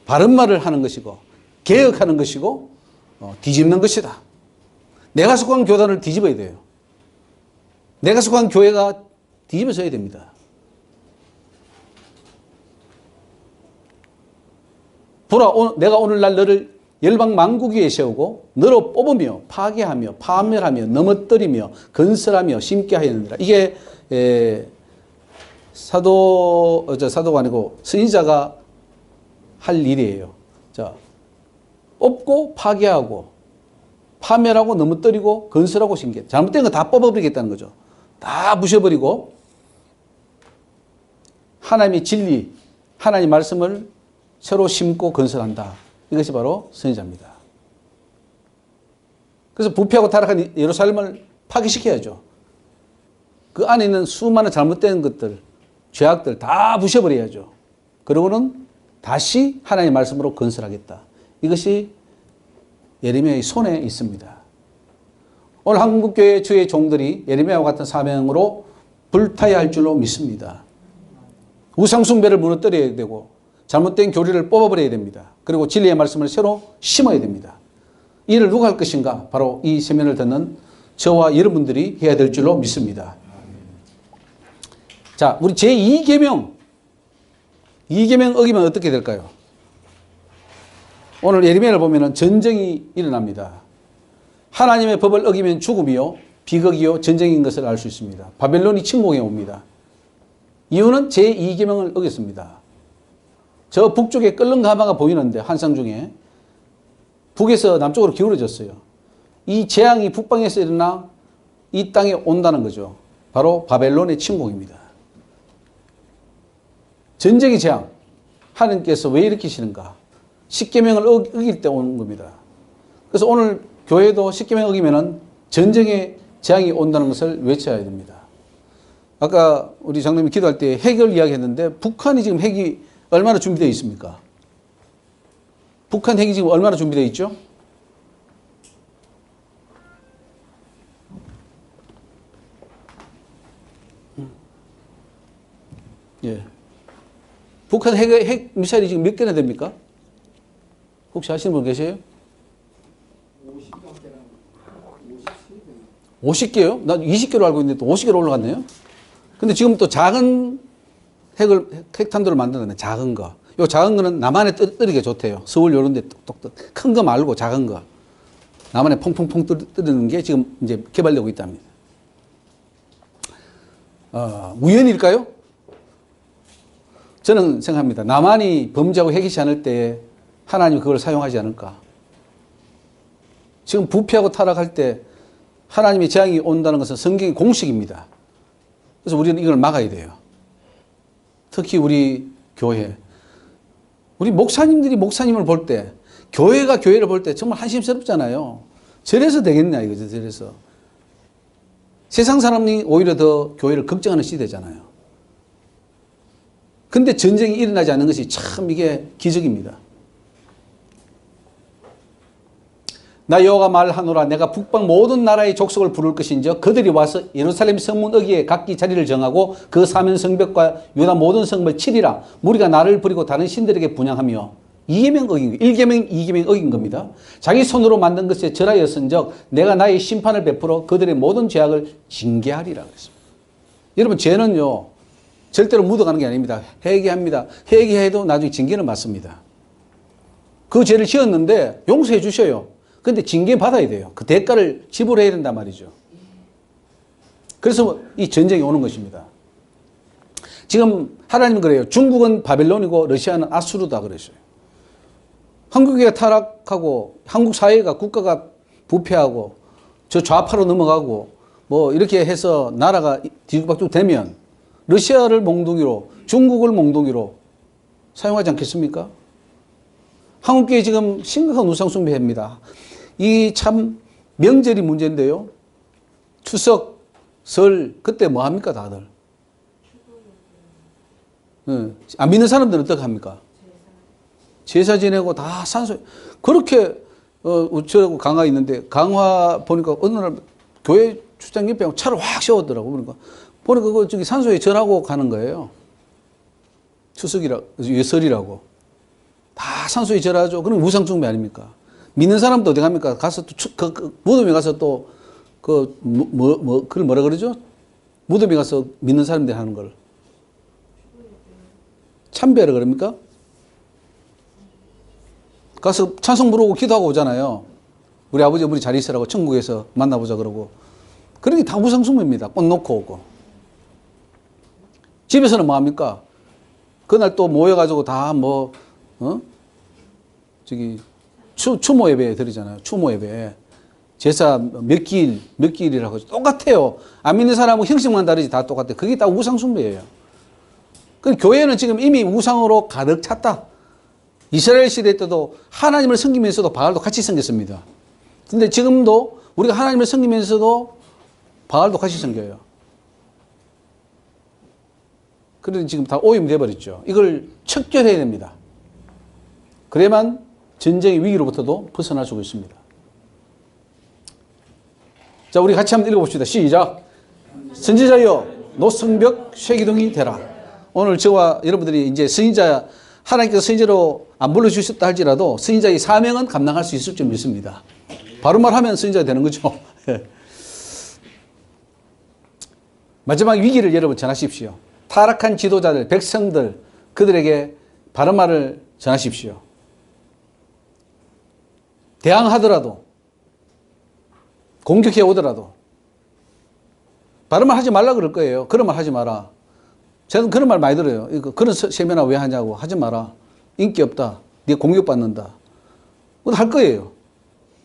바른 말을 하는 것이고 개혁하는 것이고 뒤집는 것이다. 내가 속한 교단을 뒤집어야 돼요. 내가 속한 교회가 뒤집어져야 됩니다. 보라, 내가 오늘날 너를 열방 만국 위에 세우고 너로 뽑으며 파괴하며 파멸하며 넘어뜨리며 건설하며 심게 하였느니라. 이게 사도가 아니고 선지자가 할 일이에요. 자, 뽑고 파괴하고 파멸하고 넘어뜨리고 건설하고 심게. 잘못된 거 다 뽑아버리겠다는 거죠. 다 부셔버리고 하나님의 진리, 하나님의 말씀을 새로 심고 건설한다. 이것이 바로 선지자입니다. 그래서 부패하고 타락한 예루살렘을 파괴시켜야죠. 그 안에 있는 수많은 잘못된 것들, 죄악들 다 부셔버려야죠. 그러고는 다시 하나님의 말씀으로 건설하겠다. 이것이 예레미야의 손에 있습니다. 오늘 한국교회 주의 종들이 예레미야와 같은 사명으로 불타야 할 줄로 믿습니다. 우상숭배를 무너뜨려야 되고 잘못된 교리를 뽑아버려야 됩니다. 그리고 진리의 말씀을 새로 심어야 됩니다. 이 일을 누가 할 것인가? 바로 이 세면을 듣는 저와 여러분들이 해야 될 줄로 믿습니다. 자, 우리 제2계명. 2계명 어기면 어떻게 될까요? 오늘 예레미야를 보면 전쟁이 일어납니다. 하나님의 법을 어기면 죽음이요, 비극이요, 전쟁인 것을 알 수 있습니다. 바벨론이 침공해 옵니다. 이유는 제2계명을 어겼습니다. 저 북쪽에 끓는 가마가 보이는데 환상 중에 북에서 남쪽으로 기울어졌어요. 이 재앙이 북방에서 일어나 이 땅에 온다는 거죠. 바로 바벨론의 침공입니다. 전쟁의 재앙. 하나님께서 왜 일으키시는가? 십계명을 어길 때 오는 겁니다. 그래서 오늘 교회도 십계명 어기면은 전쟁의 재앙이 온다는 것을 외쳐야 됩니다. 아까 우리 장로님이 기도할 때 핵을 이야기했는데 북한이 지금 핵이 얼마나 준비되어 있습니까? 북한 핵이 지금 얼마나 준비되어 있죠? 예. 북한 핵 미사일이 지금 몇 개나 됩니까? 혹시 아시는 분 계세요? 50개요? 난 20개로 알고 있는데 또 50개로 올라갔네요? 근데 지금 또 작은 핵탄두를 만드는 작은 거. 요 작은 거는 남한에 떨어지기가 좋대요. 서울 요런 데 똑똑똑. 큰 거 말고 작은 거. 남한에 퐁퐁퐁 떨어지는 게 지금 이제 개발되고 있답니다. 우연일까요? 저는 생각합니다. 남한이 범죄하고 해기치 않을 때 하나님이 그걸 사용하지 않을까. 지금 부패하고 타락할 때 하나님의 재앙이 온다는 것은 성경의 공식입니다. 그래서 우리는 이걸 막아야 돼요. 특히 우리 교회. 우리 목사님들이 목사님을 볼 때, 교회가 교회를 볼 때 정말 한심스럽잖아요. 저래서 되겠냐 이거죠. 저래서. 세상 사람이 오히려 더 교회를 걱정하는 시대잖아요. 근데 전쟁이 일어나지 않는 것이 참 이게 기적입니다. 나 여호와가 말하노라. 내가 북방 모든 나라의 족속을 부를 것인즉 그들이 와서 예루살렘 성문 어귀에 각기 자리를 정하고 그 사면 성벽과 유다 모든 성을 치리라. 무리가 나를 버리고 다른 신들에게 분향하며 2계명 어긴 거, 1계명, 2계명 어긴 겁니다. 자기 손으로 만든 것에 절하였은즉 내가 나의 심판을 베풀어 그들의 모든 죄악을 징계하리라 그랬습니다. 여러분 죄는요 절대로 묻어가는 게 아닙니다. 회개합니다. 회개해도 나중에 징계는 받습니다. 그 죄를 지었는데 용서해 주셔요. 근데 징계 받아야 돼요. 그 대가를 지불해야 된단 말이죠. 그래서 이 전쟁이 오는 것입니다. 지금 하나님은 그래요. 중국은 바벨론이고 러시아는 아수르다 그랬어요. 한국이 타락하고 한국 사회가 국가가 부패하고 저 좌파로 넘어가고 뭐 이렇게 해서 나라가 뒤죽박죽 되면 러시아를 몽둥이로, 중국을 몽둥이로 사용하지 않겠습니까? 한국교회 지금 심각한 우상숭배입니다. 이 참 명절이 문제인데요. 추석, 설, 그때 뭐 합니까, 다들? 안 믿는 사람들은 어떻게 합니까? 제사 지내고 다 산소, 그렇게, 저하고 강화 있는데, 강화 보니까 어느 날 교회 출장 옆에 차를 확 세웠더라고. 보니까 그거 저기 산소에 절하고 가는 거예요. 설이라고. 다 산소에 절하죠. 그럼 우상숭배 아닙니까? 믿는 사람도 어디 갑니까? 가서 또, 무덤에 가서 또, 그걸 뭐라 그러죠? 무덤에 가서 믿는 사람들이 하는 걸. 참배라 그럽니까? 가서 찬송 부르고 기도하고 오잖아요. 우리 아버지 어머니 잘 있으라고 천국에서 만나보자 그러고. 그런 게 다 우상숭배입니다. 꽃 놓고 오고. 집에서는 뭐 합니까? 그날 또 모여가지고 다 추모 예배 드리잖아요. 추모 예배. 제사 몇 기일이라고 하죠. 똑같아요. 안 믿는 사람은 형식만 다르지 다 똑같아요. 그게 다 우상숭배예요. 그 교회는 지금 이미 우상으로 가득 찼다. 이스라엘 시대 때도 하나님을 섬기면서도 바알도 같이 섬겼습니다. 근데 지금도 우리가 하나님을 섬기면서도 바알도 같이 섬겨요. 그런데 지금 다 오염돼 버렸죠. 이걸 척결해야 됩니다. 그래야만 전쟁의 위기로부터도 벗어날 수 있습니다. 자, 우리 같이 한번 읽어봅시다. 시작. 선지자여, 노성벽 쇠기둥이 되라. 오늘 저와 여러분들이 이제 선지자, 하나님께서 선지자로 안 불러주셨다 할지라도 선지자의 사명은 감당할 수 있을 줄 믿습니다. 바로 말하면 선지자가 되는 거죠. 마지막 위기를 여러분 전하십시오. 타락한 지도자들, 백성들, 그들에게 바른 말을 전하십시오. 대항하더라도, 공격해 오더라도, 바른 말 하지 말라 그럴 거예요. 그런 말 하지 마라. 저는 그런 말 많이 들어요. 그런 세미나 왜 하냐고. 하지 마라. 인기 없다. 네가 공격받는다. 그것도 할 거예요.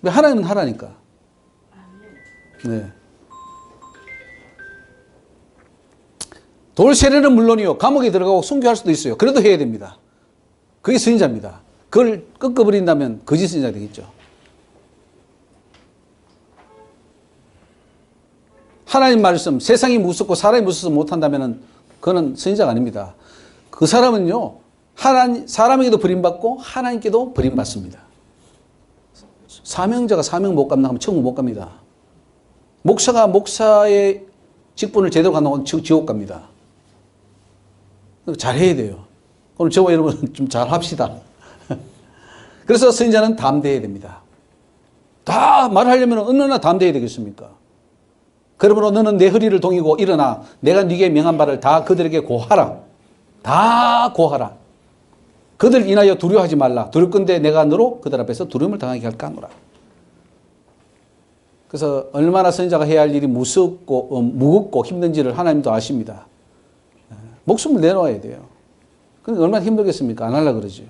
왜 하나님은 하라니까. 네. 돌 세례는 물론이요. 감옥에 들어가고 순교할 수도 있어요. 그래도 해야 됩니다. 그게 선지자입니다. 그걸 꺾어버린다면 거짓 선지자 되겠죠. 하나님 말씀, 세상이 무섭고 사람이 무서워서 못한다면 그거는 선지자가 아닙니다. 그 사람은요, 사람에게도 버림받고 하나님께도 버림받습니다. 사명자가 사명 못 감당하면 천국 못 갑니다. 목사가 목사의 직분을 제대로 감당하면 지옥 갑니다. 잘해야 돼요. 오늘 저와 여러분 좀 잘합시다. 그래서 선지자는 담대해야 됩니다. 다 말하려면 얼마나 담대해야 되겠습니까? 그러므로 너는 내 허리를 동이고 일어나 내가 네게 명한 바를 다 그들에게 고하라. 다 고하라. 그들 인하여 두려워하지 말라. 두렵건대 내가 너로 그들 앞에서 두려움을 당하게 할까 하노라. 그래서 얼마나 선지자가 해야 할 일이 무겁고 힘든지를 하나님도 아십니다. 목숨을 내놓아야 돼요. 그러니까 얼마나 힘들겠습니까? 안 하려고 그러지.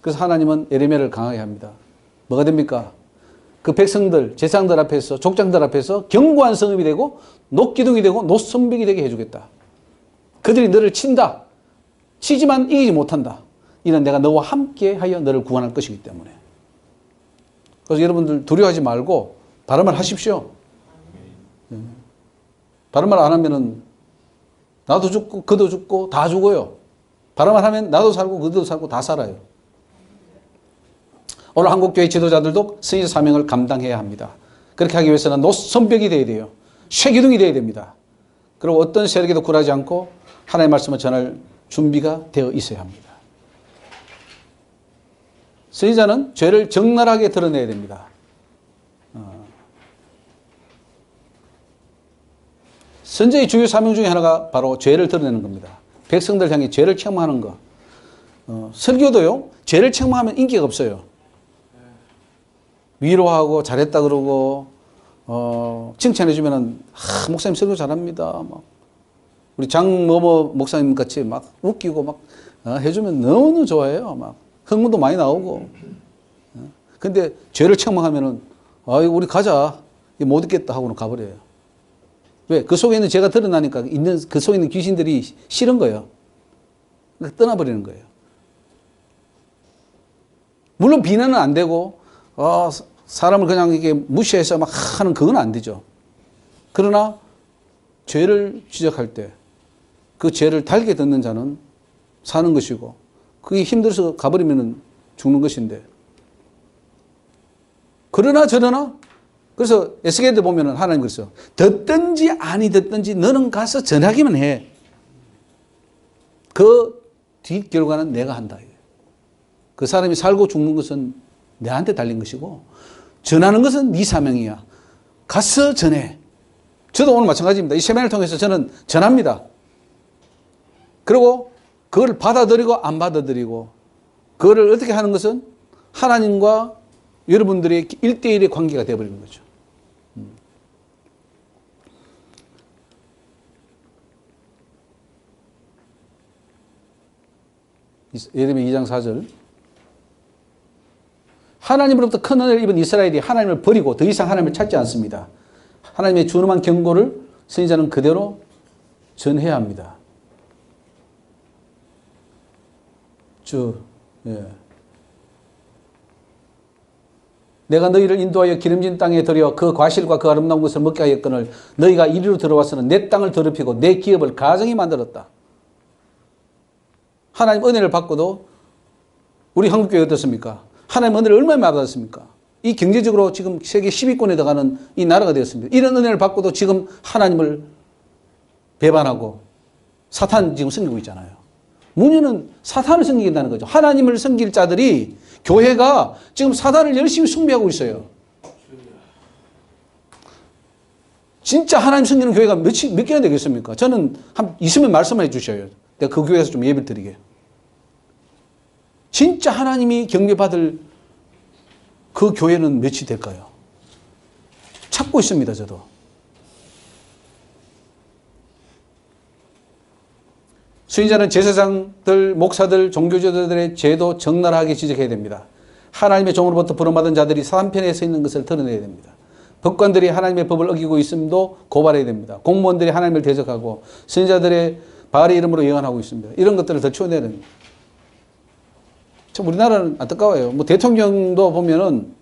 그래서 하나님은 예레미야를 강하게 합니다. 뭐가 됩니까? 그 백성들, 제사장들 앞에서, 족장들 앞에서 견고한 성읍이 되고 녹기둥이 되고 노선벽이 되게 해주겠다. 그들이 너를 친다. 치지만 이기지 못한다. 이는 내가 너와 함께 하여 너를 구원할 것이기 때문에. 그래서 여러분들 두려워하지 말고 바른 말 하십시오. 바른 말 안 하면은 나도 죽고 그도 죽고 다 죽어요. 바른 말 하면 나도 살고 그도 살고 다 살아요. 오늘 한국교회 지도자들도 선지자 사명을 감당해야 합니다. 그렇게 하기 위해서는 노선벽이 되어야 돼요. 쇠기둥이 되어야 됩니다. 그리고 어떤 세력에도 굴하지 않고 하나님의 말씀을 전할 준비가 되어 있어야 합니다. 선지자는 죄를 적나라하게 드러내야 됩니다. 선지자의 주요 사명 중에 하나가 바로 죄를 드러내는 겁니다. 백성들 향해 죄를 책망하는 것. 설교도요, 죄를 책망하면 인기가 없어요. 위로하고 잘했다 그러고 칭찬해주면은 목사님 설교 잘합니다. 막 우리 장뭐뭐 목사님 같이 막 웃기고 막 해주면 너무 좋아해요. 막 흥분도 많이 나오고. 근데 죄를 책망하면은 아이고 우리 가자 못 있겠다 하고는 가버려요. 왜? 그 속에 있는 죄가 드러나니까 있는 그 속에 있는 귀신들이 싫은 거예요. 그러니까 떠나버리는 거예요. 물론 비난은 안 되고 사람을 그냥 이렇게 무시해서 막 하는 그건 안 되죠. 그러나 죄를 지적할 때 그 죄를 달게 듣는 자는 사는 것이고 그게 힘들어서 가버리면 죽는 것인데 그러나 저러나 그래서 에스겔도 보면은 하나님 그랬어요. 듣든지 아니 듣든지 너는 가서 전하기만 해. 그 뒷결과는 내가 한다. 그 사람이 살고 죽는 것은 내한테 달린 것이고 전하는 것은 네 사명이야. 가서 전해. 저도 오늘 마찬가지입니다. 이 세미나를 통해서 저는 전합니다. 그리고 그걸 받아들이고 안 받아들이고 그거를 어떻게 하는 것은 하나님과 여러분들의 1대1의 관계가 되어버리는 거죠. 예레미야 2장 4절 하나님으로부터 큰 은혜를 입은 이스라엘이 하나님을 버리고 더 이상 하나님을 찾지 않습니다. 하나님의 준엄한 경고를 선지자는 그대로 전해야 합니다. 내가 너희를 인도하여 기름진 땅에 들여 그 과실과 그 아름다운 것을 먹게 하였거늘 너희가 이리로 들어와서는 내 땅을 더럽히고 내 기업을 가증히 만들었다. 하나님 은혜를 받고도 우리 한국교회 어떻습니까? 하나님 은혜를 얼마나 받았습니까? 이 경제적으로 지금 세계 10위권에 들어가는 이 나라가 되었습니다. 이런 은혜를 받고도 지금 하나님을 배반하고 사탄 지금 섬기고 있잖아요. 문제는 사탄을 섬긴다는 거죠. 하나님을 섬길 자들이 교회가 지금 사탄을 열심히 숭배하고 있어요. 진짜 하나님 섬기는 교회가 몇 개나 되겠습니까? 저는 있으면 말씀해 주셔요. 내가 그 교회에서 좀 예배를 드리게. 진짜 하나님이 경배받을 그 교회는 몇이 될까요? 찾고 있습니다, 저도. 수인자는 제사장들, 목사들, 종교지도자들의 죄도 적나라하게 지적해야 됩니다. 하나님의 종으로부터 부름받은 자들이 사단편에 서 있는 것을 드러내야 됩니다. 법관들이 하나님의 법을 어기고 있음도 고발해야 됩니다. 공무원들이 하나님을 대적하고 선지자들의 바알의 이름으로 예언하고 있습니다. 이런 것들을 더 치워내야 됩니다. 참 우리나라는 안타까워요. 뭐 대통령도 보면은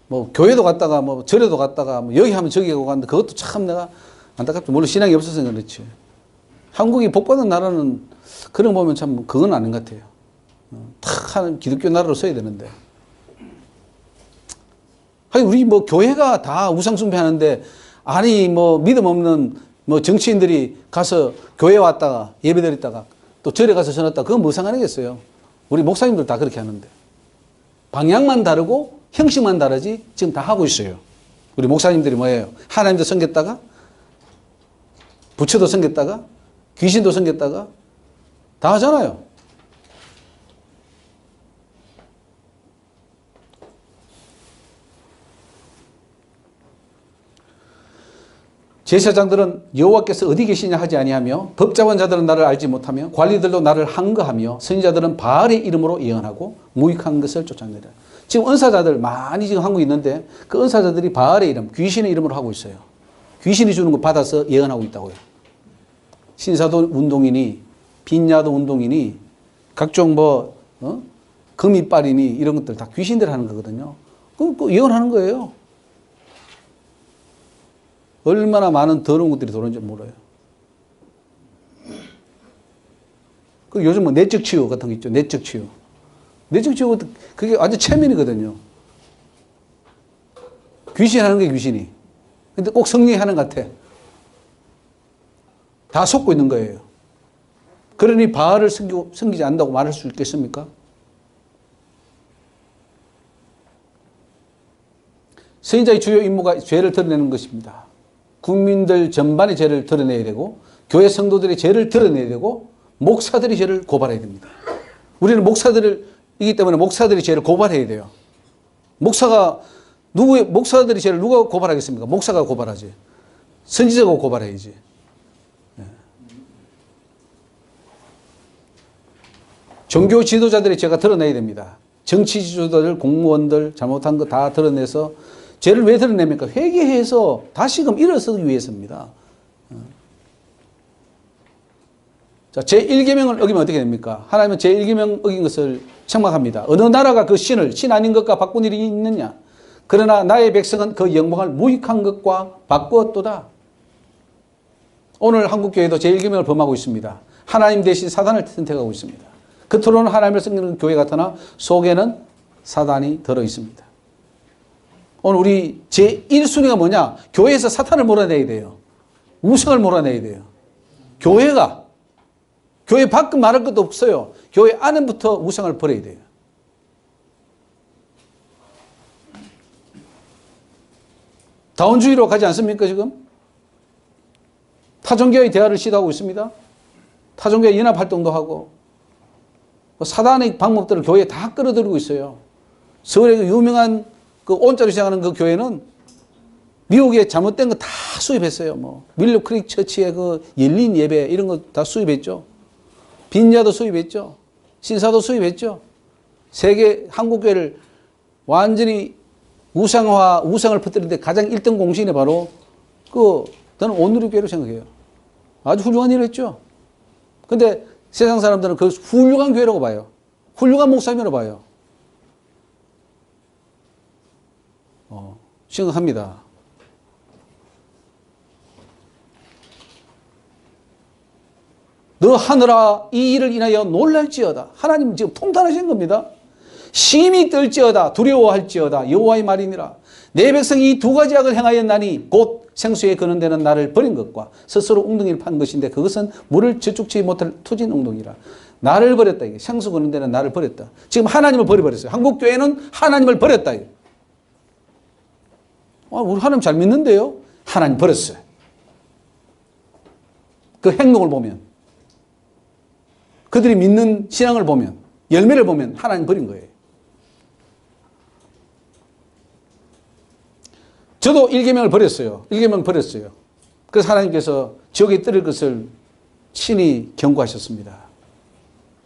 뭐 교회도 갔다가 뭐 절에도 갔다가 뭐 여기 하면 저기 가고 갔는데 그것도 참 내가 안타깝죠. 물론 신앙이 없어서 그렇지. 한국이 복받은 나라는 그런 거 보면 참 그건 아닌 것 같아요. 탁 하는 기독교 나라로 서야 되는데. 하긴 우리 뭐 교회가 다 우상숭배하는데 아니 뭐 믿음 없는 뭐 정치인들이 가서 교회 왔다가 예배드렸다가 또 절에 가서 전했다가 그건 뭐 상관이겠어요. 우리 목사님들 다 그렇게 하는데. 방향만 다르고 형식만 다르지 지금 다 하고 있어요. 우리 목사님들이 뭐예요? 하나님도 섬겼다가 부처도 섬겼다가 귀신도 섬겼다가 다 하잖아요. 제사장들은 여호와께서 어디 계시냐 하지 아니하며 법잡은 자들은 나를 알지 못하며 관리들도 나를 항거하며 선지자들은 바알의 이름으로 예언하고 무익한 것을 쫓아내라. 지금 은사자들 많이 지금 한국에 있는데 그 은사자들이 바알의 이름, 귀신의 이름으로 하고 있어요. 귀신이 주는 거 받아서 예언하고 있다고요. 신사도 운동이니 빈야도 운동이니 각종 뭐 금이빨이니 이런 것들 다 귀신들 하는 거거든요. 그 예언하는 거예요. 얼마나 많은 더러운 것들이 들어오는지 몰라요. 그 요즘 뭐 내적 치유 같은 거 있죠. 내적 치유. 내적 치유 그게 완전 체면이거든요. 귀신 하는 게 귀신이. 근데 꼭 성령이 하는 것 같아. 다 속고 있는 거예요. 그러니 바알을 섬기지 않는다고 말할 수 있겠습니까? 선지자의 주요 임무가 죄를 드러내는 것입니다. 국민들 전반의 죄를 드러내야 되고 교회 성도들의 죄를 드러내야 되고 목사들이 죄를 고발해야 됩니다. 우리는 목사들이기 때문에 목사들이 죄를 고발해야 돼요. 목사들이 죄를 누가 고발하겠습니까? 목사가 고발하지. 선지자가 고발해야지. 종교 지도자들의 죄가 드러내야 됩니다. 정치 지도자들, 공무원들 잘못한 거 다 드러내서 죄를 왜 드러냅니까? 회개해서 다시금 일어서기 위해서입니다. 자, 제1계명을 어기면 어떻게 됩니까? 하나님은 제1계명 어긴 것을 책망합니다. 어느 나라가 그 신을 신 아닌 것과 바꾼 일이 있느냐? 그러나 나의 백성은 그 영광을 무익한 것과 바꾸었도다. 오늘 한국교회도 제1계명을 범하고 있습니다. 하나님 대신 사단을 선택하고 있습니다. 겉으로는 하나님을 섬기는 교회 같으나 속에는 사단이 들어 있습니다. 오늘 우리 제1순위가 뭐냐? 교회에서 사탄을 몰아내야 돼요. 우상을 몰아내야 돼요. 교회가 교회 밖은 말할 것도 없어요. 교회 안에부터 우상을 버려야 돼요. 다원주의로 가지 않습니까 지금? 타종교의 대화를 시도하고 있습니다. 타종교의 연합활동도 하고 사단의 방법들을 교회에 다 끌어들이고 있어요. 서울의 그 유명한 그 온자로 시작하는 그 교회는 미국에 잘못된 거 다 수입했어요. 뭐 밀로 크릭 처치의 그 열린 예배 이런 거 다 수입했죠. 빈야도 수입했죠. 신사도 수입했죠. 세계 한국교회를 완전히 우상화, 우상을 퍼뜨리는데 가장 1등 공신이 바로 저는 온누리교회로 생각해요. 아주 훌륭한 일을 했죠. 근데 세상 사람들은 그 훌륭한 교회라고 봐요. 훌륭한 목사님이라고 봐요. 심각합니다. 너 하늘아 이 일을 인하여 놀랄지어다. 하나님 지금 통탄하신 겁니다. 심히 떨지어다 두려워할지어다 여호와의 말이니라. 내 백성이 이 두 가지 악을 행하였나니 곧 생수에 거는 데는 나를 버린 것과 스스로 웅덩이를 판 것인데 그것은 물을 저축치 못할 투진 웅덩이라. 나를 버렸다. 이게 생수 거는 데는 나를 버렸다. 지금 하나님을 버려버렸어요. 한국교회는 하나님을 버렸다. 우리 하나님 잘 믿는데요. 하나님 버렸어요. 그 행동을 보면 그들이 믿는 신앙을 보면 열매를 보면 하나님 버린 거예요. 저도 1계명을 버렸어요. 1계명 버렸어요. 그래서 하나님께서 지옥에 떨릴 것을 친히 경고하셨습니다.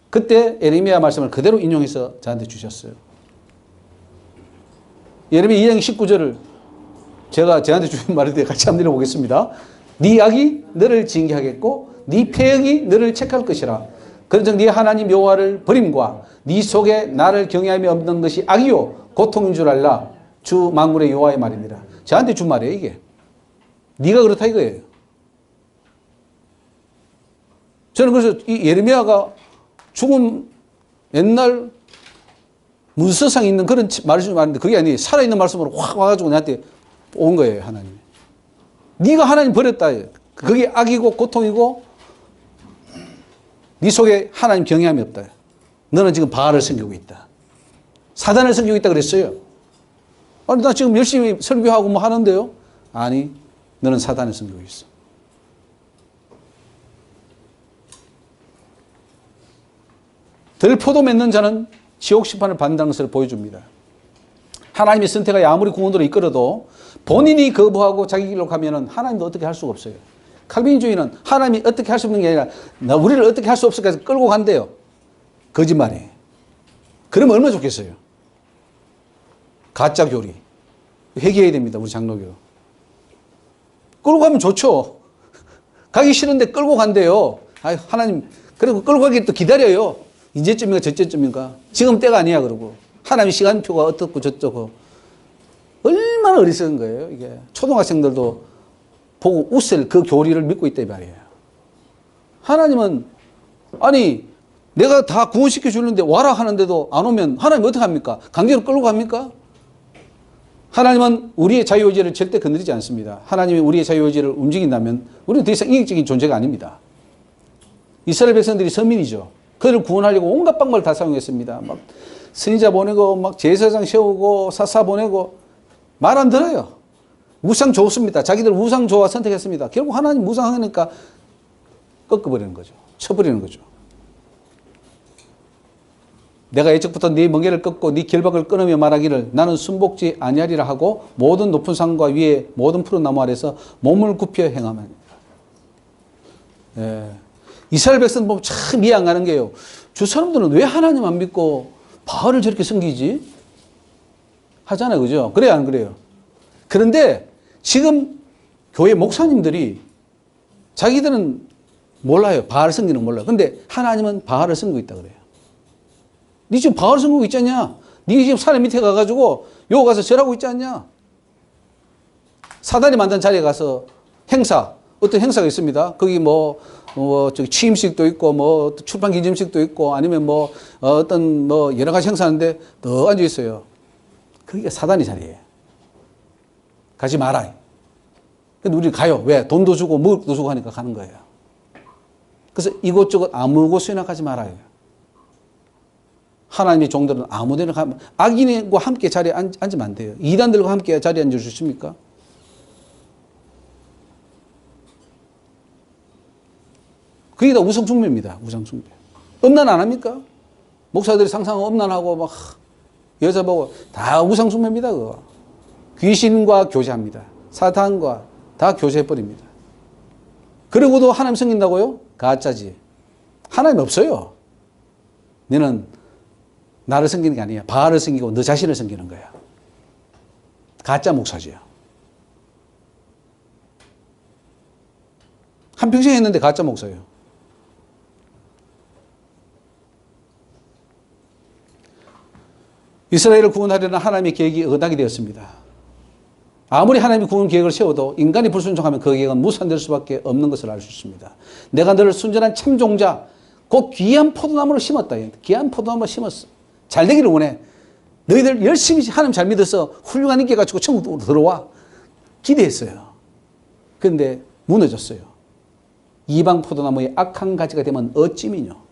그때 예레미야 말씀을 그대로 인용해서 저한테 주셨어요. 예레미야 2장 19절을 제가 저한테 주신 말인데 같이 한번 읽어보겠습니다. 네 악이 너를 징계하겠고 네 패역이 너를 책할 것이라. 그런즉 네 하나님 여호와를 버림과 네 속에 나를 경외함이 없는 것이 악이요 고통인 줄 알라. 주 만군의 여호와의 말입니다. 저한테 준 말이에요 이게. 네가 그렇다 이거예요. 저는 그래서 이 예레미야가 죽은 옛날 문서상에 있는 그런 말씀이 많은데 그게 아니에요. 살아있는 말씀으로 확 와가지고 나한테 온 거예요 하나님이. 네가 하나님 버렸다. 그게 악이고 고통이고 네 속에 하나님 경외함이 없다. 너는 지금 바알을 섬기고 있다. 사단을 섬기고 있다 그랬어요. 아니 나 지금 열심히 설교하고 뭐 하는데요. 아니 너는 사단을 섬기고 있어. 들포도 맺는 자는 지옥 심판을 받는다는 것을 보여줍니다. 하나님의 선택하여 아무리 구원으로 이끌어도 본인이 거부하고 자기 길로 가면은 하나님도 어떻게 할 수가 없어요. 칼빈주의는 하나님이 어떻게 할 수 없는 게 아니라 우리를 어떻게 할 수 없을까 해서 끌고 간대요. 거짓말이에요. 그러면 얼마나 좋겠어요. 가짜 교리. 회개해야 됩니다. 우리 장로교. 끌고 가면 좋죠. 가기 싫은데 끌고 간대요. 아유, 하나님. 그리고 끌고 가기 또 기다려요. 이제쯤인가 저때쯤인가. 지금 때가 아니야 그러고. 하나님 시간표가 어떻고 저쩌고. 얼마나 어리석은 거예요. 이게. 초등학생들도 보고 웃을 그 교리를 믿고 있다 이 말이에요. 하나님은 아니 내가 다 구원시켜 주는데 와라 하는데도 안 오면 하나님 어떻게 합니까? 강제로 끌고 갑니까? 하나님은 우리의 자유의지를 절대 건드리지 않습니다. 하나님이 우리의 자유의지를 움직인다면 우리는 더 이상 인격적인 존재가 아닙니다. 이스라엘 백성들이 서민이죠. 그들을 구원하려고 온갖 방법을 다 사용했습니다. 막 선지자 보내고 막 제사장 세우고 사사 보내고 말 안 들어요. 우상 좋습니다. 자기들 우상 좋아 선택했습니다. 결국 하나님 우상하니까 꺾어버리는 거죠. 쳐버리는 거죠. 내가 예적부터 네 멍에를 꺾고 네 결박을 끊으며 말하기를 나는 순복지 아니하리라 하고 모든 높은 산과 위에 모든 푸른 나무 아래서 몸을 굽혀 행하면. 예. 이스라엘 백성 보면 참 이해 안 가는 게요. 저 사람들은 왜 하나님 안 믿고 바알을 저렇게 섬기지? 하잖아요. 그죠? 그래요? 안 그래요? 그런데 지금 교회 목사님들이 자기들은 몰라요. 바알 섬기는 거 몰라요. 근데 하나님은 바알을 섬기고 있다 그래요. 니 지금 바알을 섬기고 있지 않냐? 니 지금 산에 밑에 가가지고 요 가서 절하고 있지 않냐? 사단이 만든 자리에 가서 행사, 어떤 행사가 있습니다. 거기 저기 취임식도 있고, 출판 기념식도 있고, 아니면 어떤 여러 가지 행사하는데 더 앉아 있어요. 그게 사단의 자리예요. 가지 말아요. 근데 우리 가요. 왜? 돈도 주고 먹을 것도 주고 하니까 가는 거예요. 그래서 이곳저곳 아무 곳에나 가지 말아요. 하나님의 종들은 아무 데나 가면, 악인과 함께 자리에 앉으면 안 돼요. 이단들과 함께 자리에 앉을 수 있습니까? 그게 다 우상숭배입니다. 우상숭배. 음란 안 합니까? 목사들이 상상 음란하고 막 여자 보고 다 우상숭배입니다. 그거. 귀신과 교제합니다. 사탄과 다 교제해버립니다. 그러고도 하나님 섬긴다고요? 가짜지. 하나님 없어요. 너는 나를 섬기는 게 아니야. 바알을 섬기고 너 자신을 섬기는 거야. 가짜 목사지요. 한평생 했는데 가짜 목사예요. 이스라엘을 구원하려는 하나님의 계획이 어긋나게 되었습니다. 아무리 하나님이 구원 계획을 세워도 인간이 불순종하면 그 계획은 무산될 수밖에 없는 것을 알 수 있습니다. 내가 너를 순전한 참종자, 곧 귀한 포도나무를 심었다. 귀한 포도나무를 심었어. 잘 되기를 원해. 너희들 열심히 하나님 잘 믿어서 훌륭한 인기 가지고 천국으로 들어와. 기대했어요. 그런데 무너졌어요. 이방 포도나무의 악한 가지가 되면 어찌미뇨.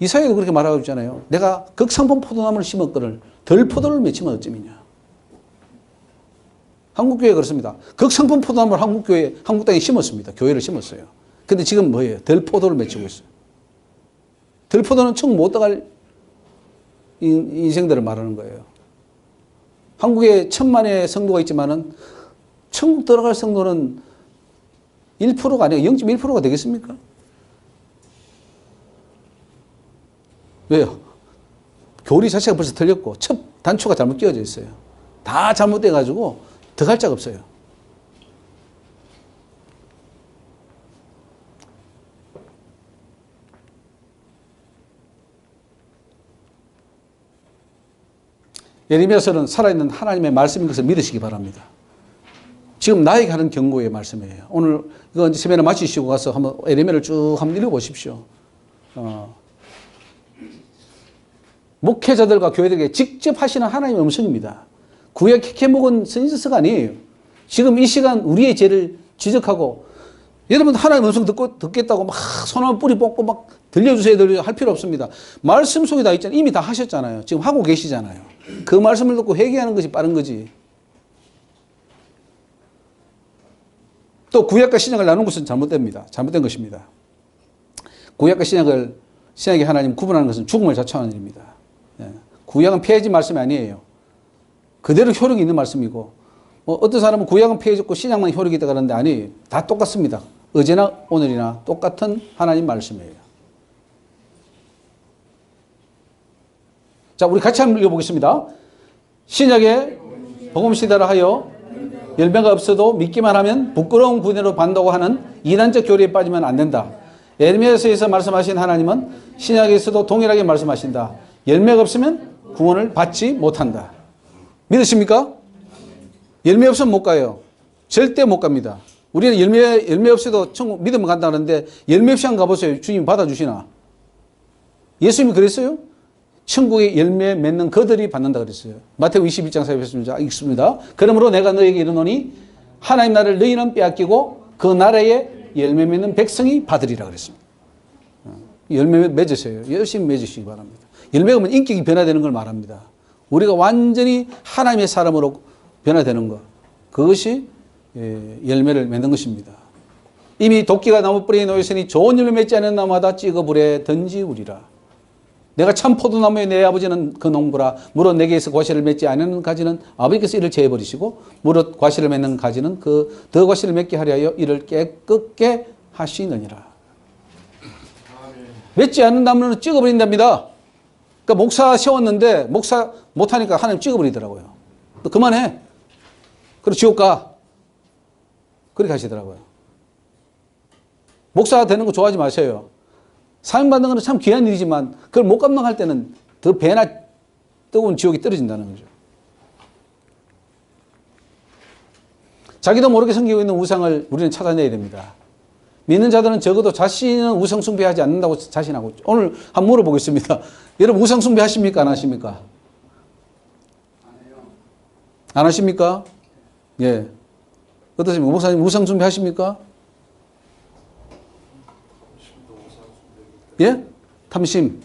이사야도 그렇게 말하고 있잖아요. 내가 극상품 포도나무를 심었거늘 덜 포도를 맺히면 어찌미냐. 한국교회가 그렇습니다. 극상품 포도나무를 한국 땅에 심었습니다. 교회를 심었어요. 근데 지금 뭐예요? 덜 포도를 맺히고 있어요. 덜 포도는 천국 못 들어갈 인생들을 말하는 거예요. 한국에 1000만의 성도가 있지만은 천국 들어갈 성도는 1%가 아니라 0.1%가 되겠습니까? 왜요? 교리 자체가 벌써 틀렸고 첫 단초가 잘못 끼워져 있어요. 다 잘못돼가지고 더 갈 자가 없어요. 예레미야서는 살아있는 하나님의 말씀인 것을 믿으시기 바랍니다. 지금 나에게 하는 경고의 말씀이에요. 오늘 이거 이제 세미나 마치시고 가서 한번 예레미야를 쭉 한번 읽어보십시오. 목회자들과 교회들에게 직접 하시는 하나님의 음성입니다. 구약 캐캐묵은 선지서가 아니에요. 지금 이 시간 우리의 죄를 지적하고 여러분 하나님의 음성 듣겠다고 막 손을 뿌리 뽑고 막 들려주세요 할 필요 없습니다. 말씀 속에 다 있잖아요. 이미 다 하셨잖아요. 지금 하고 계시잖아요. 그 말씀을 듣고 회개하는 것이 빠른 거지. 또 구약과 신약을 나누는 것은 잘못됩니다. 잘못된 것입니다. 구약과 신약의 하나님 구분하는 것은 죽음을 자초하는 일입니다. 구약은 폐해진 말씀이 아니에요. 그대로 효력이 있는 말씀이고 어떤 사람은 구약은 폐해졌고 신약만 효력이 있다 그러는데 아니에요. 다 똑같습니다. 어제나 오늘이나 똑같은 하나님 말씀이에요. 자, 우리 같이 한번 읽어보겠습니다. 신약의 복음시대라 하여 열매가 없어도 믿기만 하면 부끄러운 군대로 반다고 하는 이단적 교리에 빠지면 안 된다. 예레미야서에서 말씀하신 하나님은 신약에서도 동일하게 말씀하신다. 열매가 없으면 구원을 받지 못한다. 믿으십니까? 열매 없으면 못 가요. 절대 못 갑니다. 우리는 열매 없이도 천국 믿으면 간다는데 열매 없이 한번 가보세요. 주님 받아주시나? 예수님이 그랬어요? 천국의 열매 맺는 그들이 받는다 그랬어요. 마태복음 21장 4절 읽습니다. 그러므로 내가 너에게 이르노니 하나님 나라를 너희는 빼앗기고 그 나라에 열매 맺는 백성이 받으리라 그랬습니다. 열매 맺으세요. 열심히 맺으시기 바랍니다. 열매가 오면 인격이 변화되는 걸 말합니다. 우리가 완전히 하나님의 사람으로 변화되는 것. 그것이 열매를 맺는 것입니다. 이미 도끼가 나무 뿌리에 놓였으니 좋은 열매 맺지 않은 나무마다 찍어 불에 던지우리라. 내가 참 포도나무에 내 아버지는 그 농부라. 무릇 내게서 과실을 맺지 않는 가지는 아버지께서 이를 제해버리시고 무릇 과실을 맺는 가지는 그 더 과실을 맺게 하려 하여 이를 깨끗게 하시느니라. 맺지 않는 나무는 찍어버린답니다. 그러니까 목사 세웠는데 목사 못하니까 하나님 찍어버리더라고요. 너 그만해. 그리고 지옥 가. 그렇게 하시더라고요. 목사 되는 거 좋아하지 마세요. 사명받는 건 참 귀한 일이지만 그걸 못 감당할 때는 더 배나 뜨거운 지옥이 떨어진다는 거죠. 자기도 모르게 섬기고 있는 우상을 우리는 찾아내야 됩니다. 믿는 자들은 적어도 자신은 우상 숭배하지 않는다고 자신하고 있죠. 오늘 한번 물어보겠습니다. 여러분 우상 숭배하십니까? 안 하십니까? 안 하십니까? 예. 어떠십니까? 목사님 우상 숭배하십니까? 예? 탐심.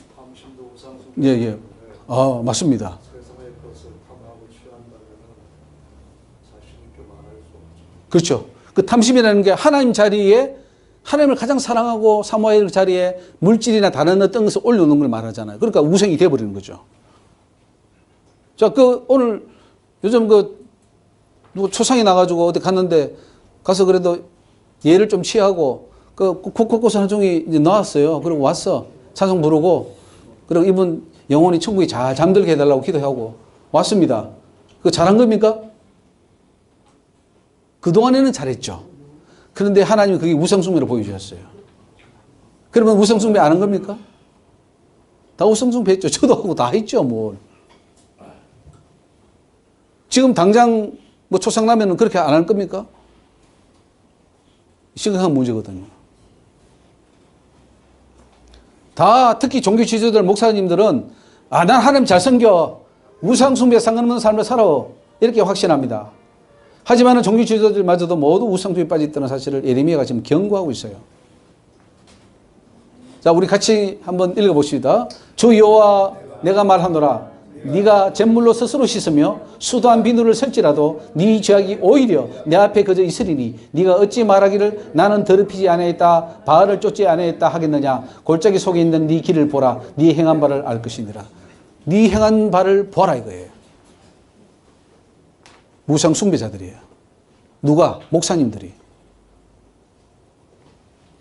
예, 예. 아, 맞습니다. 그렇죠. 그 탐심이라는 게 하나님 자리에 하나님을 가장 사랑하고 사모해야 할 자리에 물질이나 다른 어떤 것을 올려놓는 걸 말하잖아요. 그러니까 우상이 되어버리는 거죠. 자, 오늘 요즘 누구 초상이 나가지고 어디 갔는데 가서 그래도 예를 좀 취하고 국고꽃 한 종이 이제 나왔어요. 그리고 왔어. 찬송 부르고 그리고 이분 영혼이 천국에 잘 잠들게 해달라고 기도하고 왔습니다. 그거 잘한 겁니까? 그동안에는 잘했죠. 그런데 하나님이 그게 우상숭배로 보여주셨어요. 그러면 우상숭배 안 한 겁니까? 다 우상숭배 했죠. 저도 하고 다 했죠. 뭘. 지금 당장 초상 나면은 그렇게 안 할 겁니까? 심각한 문제거든요. 다 특히 종교 지도자들 목사님들은 난 하나님 잘 섬겨. 우상숭배 상관없는 삶을 살아. 이렇게 확신합니다. 하지만 종교 지도자들마저도 모두 우상숭배에 빠져있다는 사실을 예레미야가 지금 경고하고 있어요. 자, 우리 같이 한번 읽어봅시다. 주 여호와 내가 말하노라. 네가 잿물로 스스로 씻으며 수도한 비누를 쓸지라도 네 죄악이 오히려 내 앞에 그저 있으리니 네가 어찌 말하기를 나는 더럽히지 아니하였다 바알을 쫓지 아니하였다 하겠느냐. 골짜기 속에 있는 네 길을 보라. 네 행한 바를 알 것이니라. 네 행한 바를 보라 이거예요. 우상 숭배자들이에요. 누가? 목사님들이.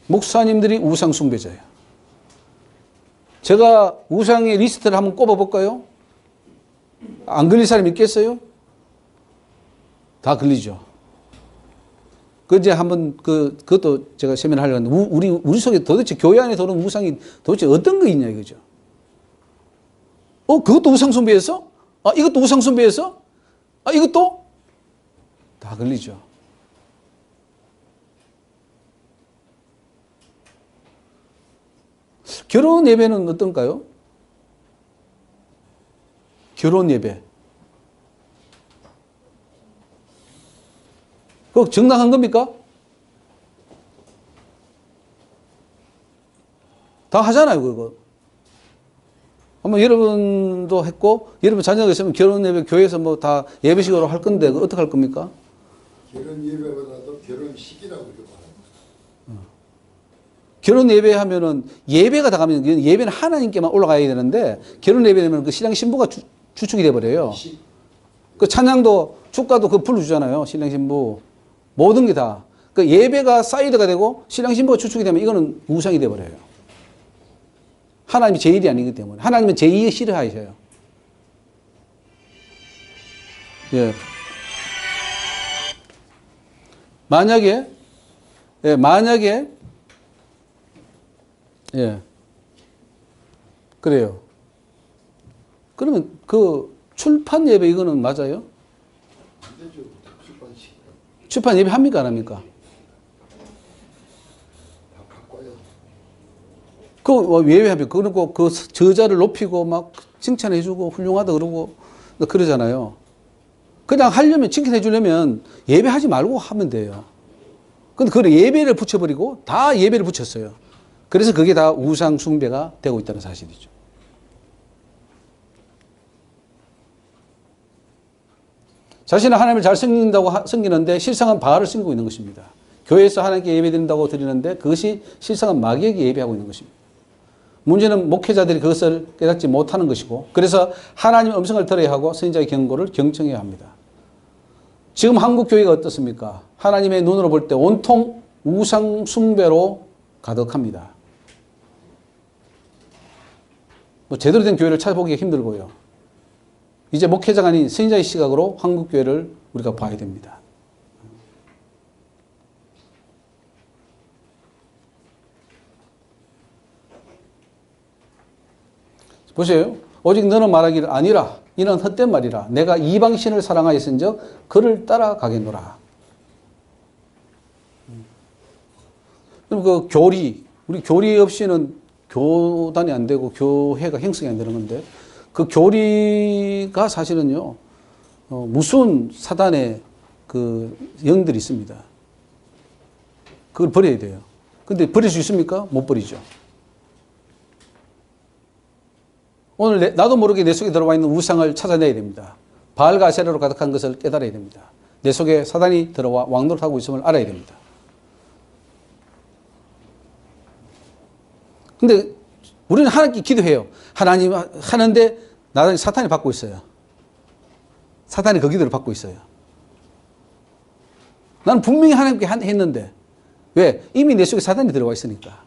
목사님들이 우상 숭배자예요. 제가 우상의 리스트를 한번 꼽아볼까요? 안 걸릴 사람이 있겠어요? 다 걸리죠. 이제 한번 그것도 제가 세미나 하려고 했는데 우리 속에 도대체 교회 안에 도는 우상이 도대체 어떤 거 있냐 이거죠. 그것도 우상 숭배였어? 이것도 우상 숭배였어? 이것도? 다 걸리죠. 결혼 예배는 어떤가요? 결혼 예배. 그거 정당한 겁니까? 다 하잖아요, 그거. 아마 여러분도 했고, 여러분 자녀가 있으면 결혼 예배 교회에서 다 예배식으로 할 건데, 그거 어떻게 할 겁니까? 결혼 예배보다도 결혼식이라고 그러고 결혼 예배 하면은 예배가 다 가면 예배는 하나님께만 올라가야 되는데 결혼 예배 되면 그 신랑 신부가 주축이 돼버려요. 그 찬양도 축가도 그 불러주잖아요. 신랑 신부 모든 게 다. 그 예배가 사이드가 되고 신랑 신부가 주축이 되면 이거는 우상이 돼버려요. 하나님이 제 일이 아니기 때문에 하나님은 제 일을 싫어하셔요. 예. 만약에 그래요. 그러면 그 출판 예배 이거는 맞아요? 출판 예배 합니까 안 합니까? 그 예배하면 그리고 그 저자를 높이고 막 칭찬해주고 훌륭하다 그러고 그러잖아요. 그냥 하려면 칭찬해 주려면 예배하지 말고 하면 돼요. 근데 그걸 예배를 붙여버리고 다 예배를 붙였어요. 그래서 그게 다 우상 숭배가 되고 있다는 사실이죠. 자신은 하나님을 잘 섬기는데 실상은 바알을 섬기고 있는 것입니다. 교회에서 하나님께 예배드린다고 드리는데 그것이 실상은 마귀에게 예배하고 있는 것입니다. 문제는 목회자들이 그것을 깨닫지 못하는 것이고 그래서 하나님의 음성을 들어야 하고 선지자의 경고를 경청해야 합니다. 지금 한국 교회가 어떻습니까? 하나님의 눈으로 볼 때 온통 우상 숭배로 가득합니다. 제대로 된 교회를 찾아보기가 힘들고요. 이제 목회자가 아닌 선지자의 시각으로 한국교회를 우리가 봐야 됩니다. 보세요. 오직 너는 말하기를 아니라 이는 헛된 말이라. 내가 이방신을 사랑하였은즉 그를 따라가겠노라. 그럼 그 교리, 우리 교리 없이는 교단이 안 되고 교회가 형성이 안 되는 건데 그 교리가 사실은요 무슨 사단의 그 영들이 있습니다. 그걸 버려야 돼요. 근데 버릴 수 있습니까? 못 버리죠. 오늘 나도 모르게 내 속에 들어와 있는 우상을 찾아내야 됩니다. 바알과 아세라로 가득한 것을 깨달아야 됩니다. 내 속에 사단이 들어와 왕노릇하고 있음을 알아야 됩니다. 근데 우리는 하나님께 기도해요. 하나님 하는데 나는 사탄이 받고 있어요. 사탄이 그 기도를 받고 있어요. 나는 분명히 하나님께 했는데 왜? 이미 내 속에 사탄이 들어와 있으니까.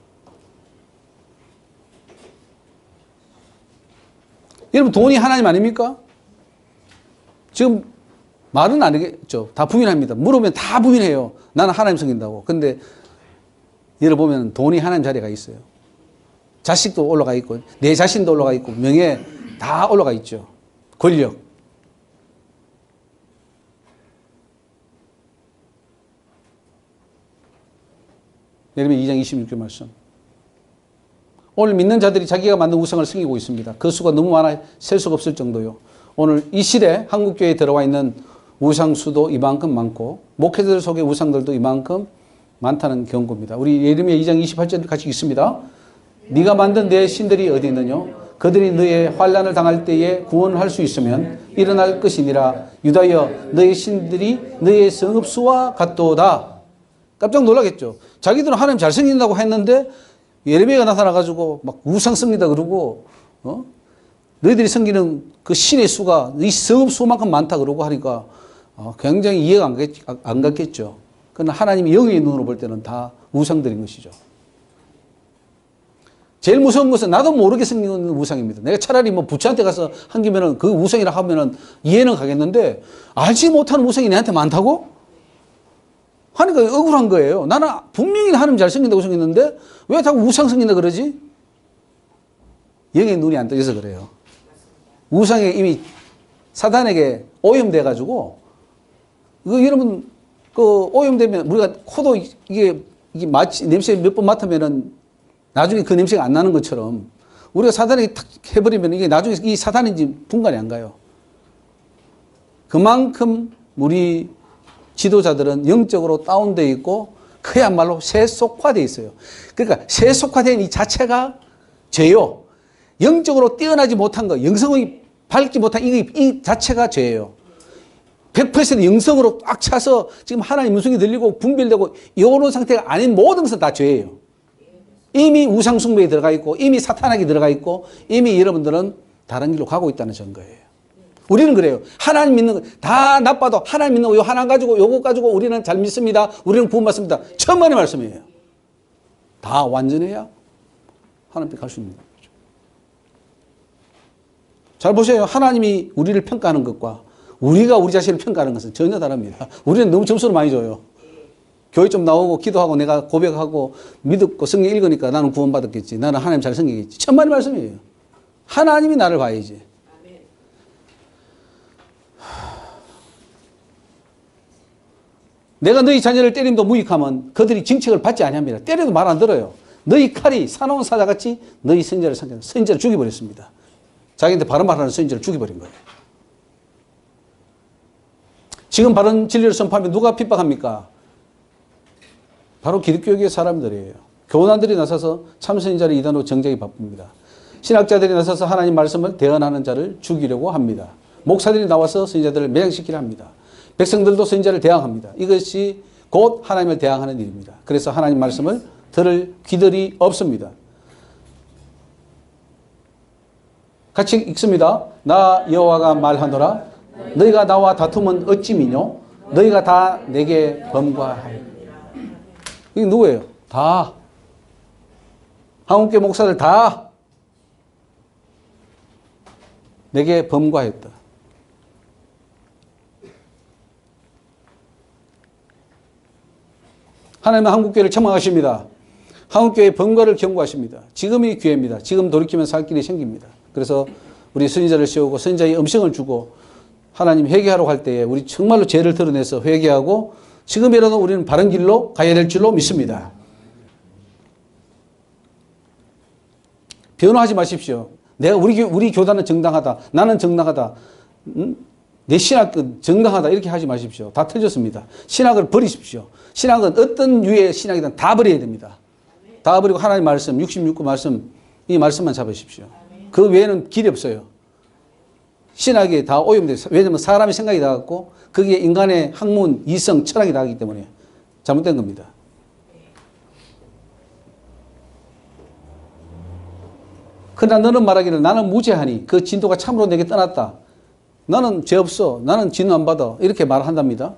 여러분 돈이 하나님 아닙니까? 지금 말은 안 하겠죠. 다 부인합니다. 물으면 다 부인해요. 나는 하나님 섬긴다고. 근데 여러분 보면 돈이 하나님 자리가 있어요. 자식도 올라가 있고 내 자신도 올라가 있고 명예 다 올라가 있죠. 권력. 예레미야 2장 26절 말씀. 오늘 믿는 자들이 자기가 만든 우상을 섬기고 있습니다. 그 수가 너무 많아 셀 수가 없을 정도요. 오늘 이 시대 한국교회에 들어와 있는 우상 수도 이만큼 많고 목회자들 속의 우상들도 이만큼 많다는 경고입니다. 우리 예레미야 2장 28절 같이 읽습니다. 네가 만든 내 신들이 어디 있느냐? 그들이 너의 환난을 당할 때에 구원을 할 수 있으면 일어날 것이니라. 유다여 너의 신들이 너의 성읍수와 같도다. 깜짝 놀라겠죠. 자기들은 하나님 잘 섬긴다고 했는데 예레미야가 나타나가지고 막 우상 섬긴다 그러고 너희들이 섬기는 그 신의 수가 이 성읍 수만큼 많다 그러고 하니까 굉장히 이해가 안 갔겠죠. 그러나 하나님이 영의 눈으로 볼 때는 다 우상들인 것이죠. 제일 무서운 것은 나도 모르게 섬기는 우상입니다. 내가 차라리 뭐 부처한테 가서 한기면은 그 우상이라 하면은 이해는 가겠는데 알지 못하는 우상이 내한테 많다고? 하니까 억울한 거예요. 나는 분명히 하나님 잘 섬긴다고 섬겼는데 왜 자꾸 우상 섬긴다 그러지? 영의 눈이 안 떠져서 그래요. 우상에 이미 사단에게 오염돼가지고 여러분 그 오염되면 우리가 코도 이게 냄새 몇 번 맡으면은 나중에 그 냄새가 안 나는 것처럼 우리가 사단에게 탁 해버리면 이게 나중에 이 사단인지 분간이 안 가요. 그만큼 우리 지도자들은 영적으로 다운되어 있고 그야말로 세속화되어 있어요. 그러니까 세속화된 이 자체가 죄요. 영적으로 뛰어나지 못한 거, 영성이 밝지 못한 이 자체가 죄예요. 100% 영성으로 꽉 차서 지금 하나님 음성이 들리고 분별되고 이런 상태가 아닌 모든 것은 다 죄예요. 이미 우상 숭배에 들어가 있고 이미 사탄에게 들어가 있고 이미 여러분들은 다른 길로 가고 있다는 증거예요. 우리는 그래요. 하나님 믿는 거 다 나빠도 하나님 믿는 거 요 하나 가지고 요거 가지고 우리는 잘 믿습니다. 우리는 구원받습니다. 천만의 말씀이에요. 다 완전해야 하나님께 갈 수 있는 거죠. 잘 보세요. 하나님이 우리를 평가하는 것과 우리가 우리 자신을 평가하는 것은 전혀 다릅니다. 우리는 너무 점수를 많이 줘요. 교회 좀 나오고 기도하고 내가 고백하고 믿고 성경 읽으니까 나는 구원받았겠지. 나는 하나님 잘 섬기겠지. 천만의 말씀이에요. 하나님이 나를 봐야지. 내가 너희 자녀를 때림도 무익하면 그들이 징책을 받지 아니합니다. 때려도 말 안 들어요. 너희 칼이 사나운 사자같이 너희 선지자를 상대하는 선지자를 죽여버렸습니다. 자기한테 바른 말하는 선지자를 죽여버린 거예요. 지금 바른 진리를 선포하면 누가 핍박합니까? 바로 기독교계 사람들이에요. 교단들이 나서서 참선인자를 이단으로 정쟁이 바쁩니다. 신학자들이 나서서 하나님 말씀을 대언하는 자를 죽이려고 합니다. 목사들이 나와서 선지자들을 매장시키려 합니다. 백성들도 선지자를 대항합니다. 이것이 곧 하나님을 대항하는 일입니다. 그래서 하나님 말씀을 들을 귀들이 없습니다. 같이 읽습니다. 나 여호와가 말하노라. 너희가 나와 다툼은 어찌 미뇨? 너희가 다 내게 범과하여. 이게 누구예요? 다. 한국교회 목사들 다 내게 범과했다. 하나님은 한국교회를 책망하십니다. 한국교회의 번거를 경고하십니다. 지금이 기회입니다. 지금 돌이키면 살 길이 생깁니다. 그래서 우리 선지자를 세우고 선지자의 음성을 주고 하나님 회개하러 갈 때에 우리 정말로 죄를 드러내서 회개하고 지금이라도 우리는 바른 길로 가야 될 줄로 믿습니다. 변호하지 마십시오. 내가 우리 교단은 정당하다. 나는 정당하다. 내 신학은 정당하다. 이렇게 하지 마십시오. 다 틀렸습니다. 신학을 버리십시오. 신학은 어떤 유의 신학이든 다 버려야 됩니다. 다 버리고 하나님의 말씀, 66구 말씀, 이 말씀만 잡으십시오. 그 외에는 길이 없어요. 신학이 다 오염돼요. 왜냐하면 사람의 생각이 닿았고 거기에 인간의 학문, 이성, 철학이 닿기 때문에 잘못된 겁니다. 그러나 너는 말하기를 나는 무죄하니 그 진도가 참으로 내게 떠났다. 나는 죄 없어. 나는 진노 안 받아. 이렇게 말한답니다.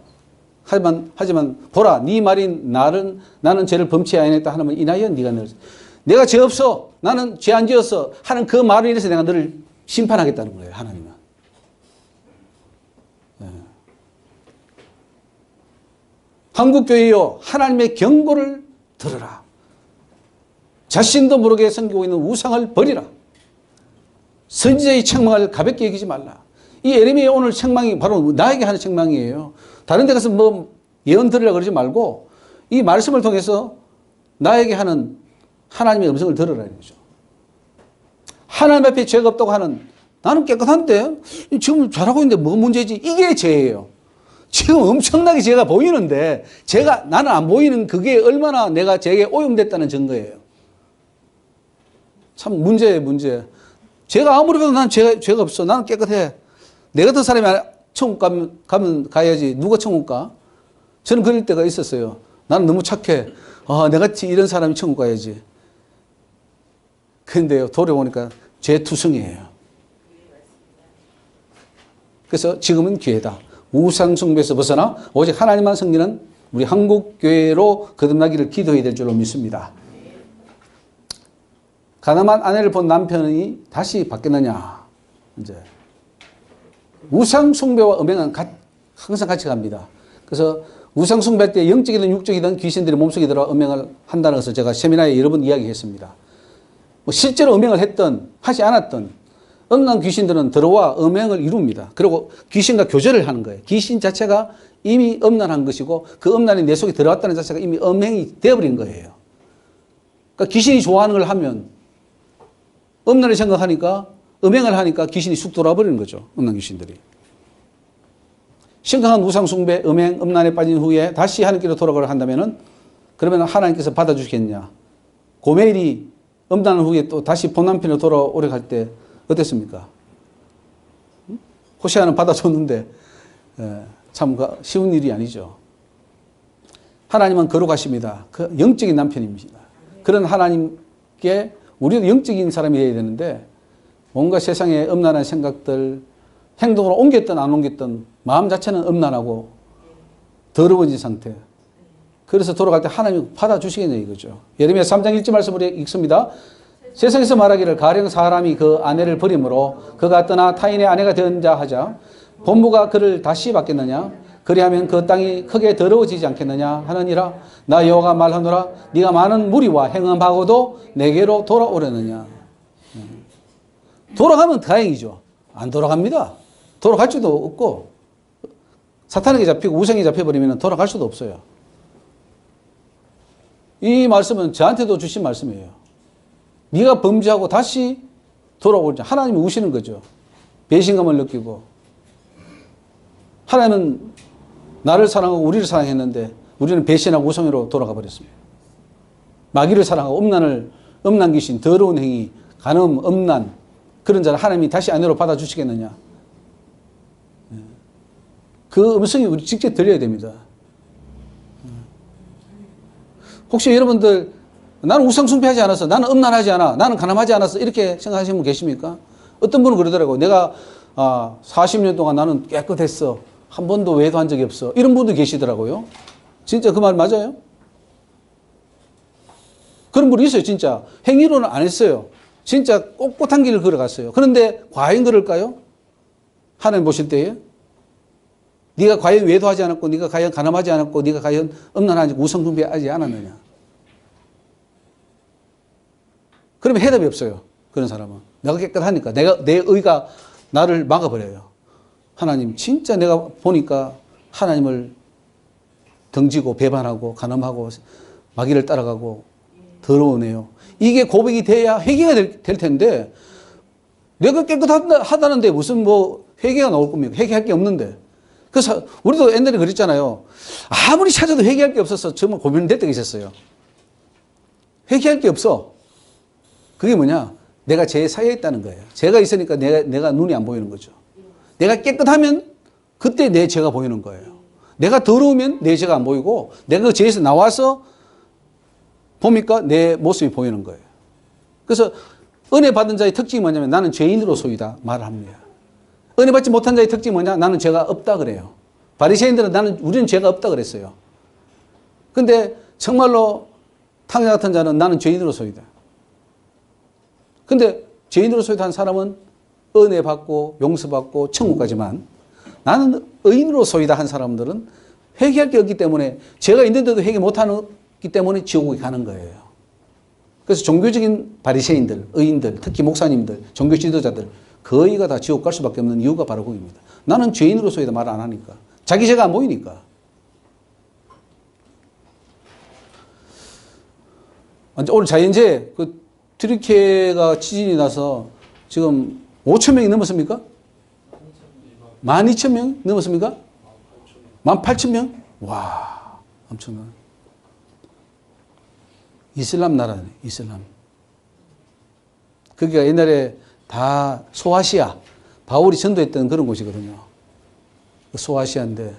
하지만 보라 네 말인 나는 죄를 범치 아니했다 하나면 이나여 네가 내가 죄 없어. 나는 죄 안 지었어. 하는 그 말을 인해서 내가 너를 심판하겠다는 거예요. 하나님은. 네. 한국교회여 하나님의 경고를 들으라. 자신도 모르게 섬기고 있는 우상을 버리라. 선지자의 책망을 가볍게 여기지 말라. 이 예레미야 오늘 책망이 바로 나에게 하는 책망이에요. 다른 데 가서 뭐 예언 들으라 그러지 말고 이 말씀을 통해서 나에게 하는 하나님의 음성을 들으라는 거죠. 하나님 앞에 죄가 없다고 하는 나는 깨끗한데 지금 잘하고 있는데 뭐가 문제지? 이게 죄예요. 지금 엄청나게 죄가 보이는데 나는 안 보이는 그게 얼마나 내가 죄에 오염됐다는 증거예요. 참 문제예요, 문제. 제가 아무리 봐도 난 죄가 없어. 나는 깨끗해. 내 같은 사람이 천국 가면 가야지. 누가 천국 가? 저는 그럴 때가 있었어요. 나는 너무 착해. 내같이 이런 사람이 천국 가야지. 그런데요, 돌아보니까 죄투성이에요. 그래서 지금은 기회다. 우상숭배에서 벗어나 오직 하나님만 섬기는 우리 한국교회로 거듭나기를 기도해야 될 줄로 믿습니다. 가늠한 아내를 본 남편이 다시 바뀌느냐. 이제 우상숭배와 음행은 항상 같이 갑니다. 그래서 우상숭배 때 영적이든 육적이든 귀신들이 몸속에 들어와 음행을 한다는 것을 제가 세미나에 여러 번 이야기했습니다. 뭐 실제로 음행을 했던 하지 않았던 음란 귀신들은 들어와 음행을 이룹니다. 그리고 귀신과 교제를 하는 거예요. 귀신 자체가 이미 음란한 것이고 그 음란이 내 속에 들어왔다는 자체가 이미 음행이 되어버린 거예요. 그러니까 귀신이 좋아하는 걸 하면 음란을 생각하니까 음행을 하니까 귀신이 쑥 돌아버리는 거죠. 음란 귀신들이. 심각한 우상숭배, 음행, 음란에 빠진 후에 다시 하나님께로 돌아가려 한다면은 그러면 하나님께서 받아주시겠냐. 고멜이 음란한 후에 또 다시 본남편으로 돌아오려 할 때 어땠습니까? 호세아는 받아줬는데 참 쉬운 일이 아니죠. 하나님은 거룩하십니다. 그 영적인 남편입니다. 그런 하나님께 우리도 영적인 사람이 되어야 되는데 뭔가 세상에 음란한 생각들, 행동으로 옮겼든 안 옮겼든 마음 자체는 음란하고 더러워진 상태. 그래서 돌아갈 때 하나님이 받아주시겠냐 이거죠. 예레미야 3장 1절 말씀을 읽습니다. 세상에서 말하기를 가령 사람이 그 아내를 버림으로 그가 떠나 타인의 아내가 된 자 하자 본부가 그를 다시 받겠느냐 그리하면 그 땅이 크게 더러워지지 않겠느냐 하느니라. 나 여호와가 말하노라. 네가 많은 무리와 행음하고도 내게로 돌아오려느냐. 돌아가면 다행이죠. 안 돌아갑니다. 돌아갈 수도 없고 사탄에게 잡히고 우상에 잡혀버리면 돌아갈 수도 없어요. 이 말씀은 저한테도 주신 말씀이에요. 네가 범죄하고 다시 돌아오자. 하나님이 우시는 거죠. 배신감을 느끼고. 하나님은 나를 사랑하고 우리를 사랑했는데 우리는 배신하고 우상으로 돌아가 버렸습니다. 마귀를 사랑하고 음란 귀신, 더러운 행위, 간음, 음란 그런 자를 하나님이 다시 아내로 받아주시겠느냐. 그 음성이 우리 직접 들려야 됩니다. 혹시 여러분들 나는 우상숭배하지 않았어. 나는 음란하지 않아. 나는 가늠하지 않았어. 이렇게 생각하시는 분 계십니까? 어떤 분은 그러더라고요. 내가 40년 동안 나는 깨끗했어. 한 번도 외도한 적이 없어. 이런 분도 계시더라고요. 진짜 그 말 맞아요? 그런 분이 있어요. 진짜. 행위로는 안 했어요. 진짜 꼿꼿한 길을 걸어갔어요. 그런데 과연 그럴까요? 하나님 보실 때에? 네가 과연 외도하지 않았고 네가 과연 간음하지 않았고 네가 과연 음란하지 우상숭배하지 않았느냐. 그러면 해답이 없어요. 그런 사람은. 내가 깨끗하니까. 내 의가 나를 막아버려요. 하나님 진짜 내가 보니까 하나님을 등지고 배반하고 간음하고 마귀를 따라가고 더러우네요. 이게 고백이 돼야 회개가 될 텐데 내가 깨끗하다는데 무슨 뭐 회개가 나올 겁니까? 회개할 게 없는데. 그래서 우리도 옛날에 그랬잖아요. 아무리 찾아도 회개할 게 없어서 정말 고민될 때가 있었어요. 회개할 게 없어. 그게 뭐냐? 내가 죄 사이에 있다는 거예요. 죄가 있으니까 내가 눈이 안 보이는 거죠. 내가 깨끗하면 그때 내 죄가 보이는 거예요. 내가 더러우면 내 죄가 안 보이고 내가 그 죄에서 나와서 보니까 내 모습이 보이는 거예요. 그래서 은혜 받은 자의 특징이 뭐냐면 나는 죄인으로소이다 말을 합니다. 은혜 받지 못한 자의 특징이 뭐냐? 나는 죄가 없다 그래요. 바리새인들은 우리는 죄가 없다 그랬어요. 근데 정말로 탕자 같은 자는 나는 죄인으로소이다. 근데 죄인으로소이다 한 사람은 은혜 받고 용서받고 천국 가지만 나는 의인으로소이다 한 사람들은 회개할 게 없기 때문에 죄가 있는데도 회개 못하기 때문에 지옥에 가는 거예요. 그래서 종교적인 바리새인들, 의인들, 특히 목사님들, 종교 지도자들 거의가 다 지옥 갈 수밖에 없는 이유가 바로 거기입니다. 나는 죄인으로서이다 말 안 하니까. 자기 죄가 안 보이니까. 오늘 자연재해 그 트리케가 지진이 나서 지금 5천 명이 넘었습니까? 12,000명 넘었습니까? 18,000명? 와, 엄청나. 이슬람 나라네, 이슬람. 거기가 옛날에 다 소아시아, 바울이 전도했던 그런 곳이거든요. 소아시아인데,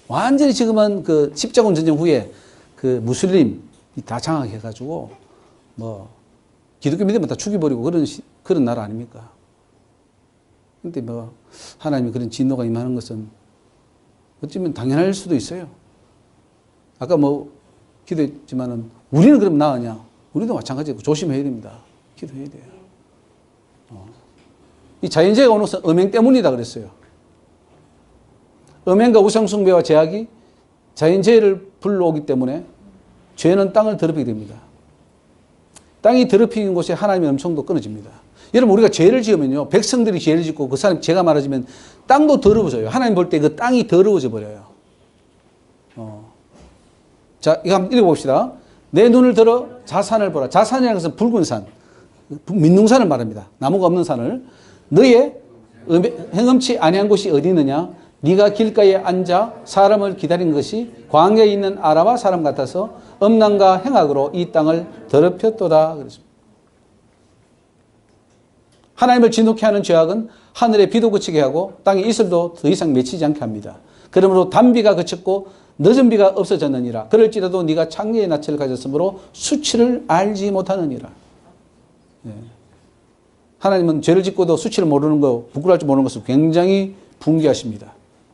완전히 지금은 그 십자군 전쟁 후에 그 무슬림이 다 장악해가지고, 뭐, 기독교 믿으면 다 죽여버리고 그런 나라 아닙니까? 근데 뭐, 하나님이 그런 진노가 임하는 것은 어쩌면 당연할 수도 있어요. 아까 뭐, 기도했지만은, 우리는 그럼 나으냐? 우리도 마찬가지고 조심해야 됩니다. 기도해야 돼요. 이 자연재해가 오는 것은 음행 때문이다 그랬어요. 음행과 우상숭배와 제약이 자연재해를 불러오기 때문에 죄는 땅을 더럽히게 됩니다. 땅이 더럽히는 곳에 하나님의 음성도 끊어집니다. 여러분 우리가 죄를 지으면요. 백성들이 죄를 짓고 그 사람 죄가 많아지면 땅도 더러워져요. 하나님 볼 때 그 땅이 더러워져 버려요. 자, 이거 한번 읽어봅시다. 내 눈을 들어 자산을 보라. 자산이라는 것은 붉은 산, 민둥산을 말합니다. 나무가 없는 산을. 너의 행음치 아니한 곳이 어디 있느냐? 네가 길가에 앉아 사람을 기다린 것이 광야에 있는 아라바 사람 같아서 음란과 행악으로 이 땅을 더럽혔도다. 그랬습니다. 하나님을 진노케 하는 죄악은 하늘에 비도 그치게 하고 땅에 이슬도 더 이상 맺히지 않게 합니다. 그러므로 단비가 그쳤고 늦은 비가 없어졌느니라. 그럴지라도 네가 창녀의 낯을 가졌으므로 수치를 알지 못하느니라. 네. 하나님은 죄를 짓고도 수치를 모르는 거, 부끄러울 줄 모르는 것을 굉장히 분개하십니다.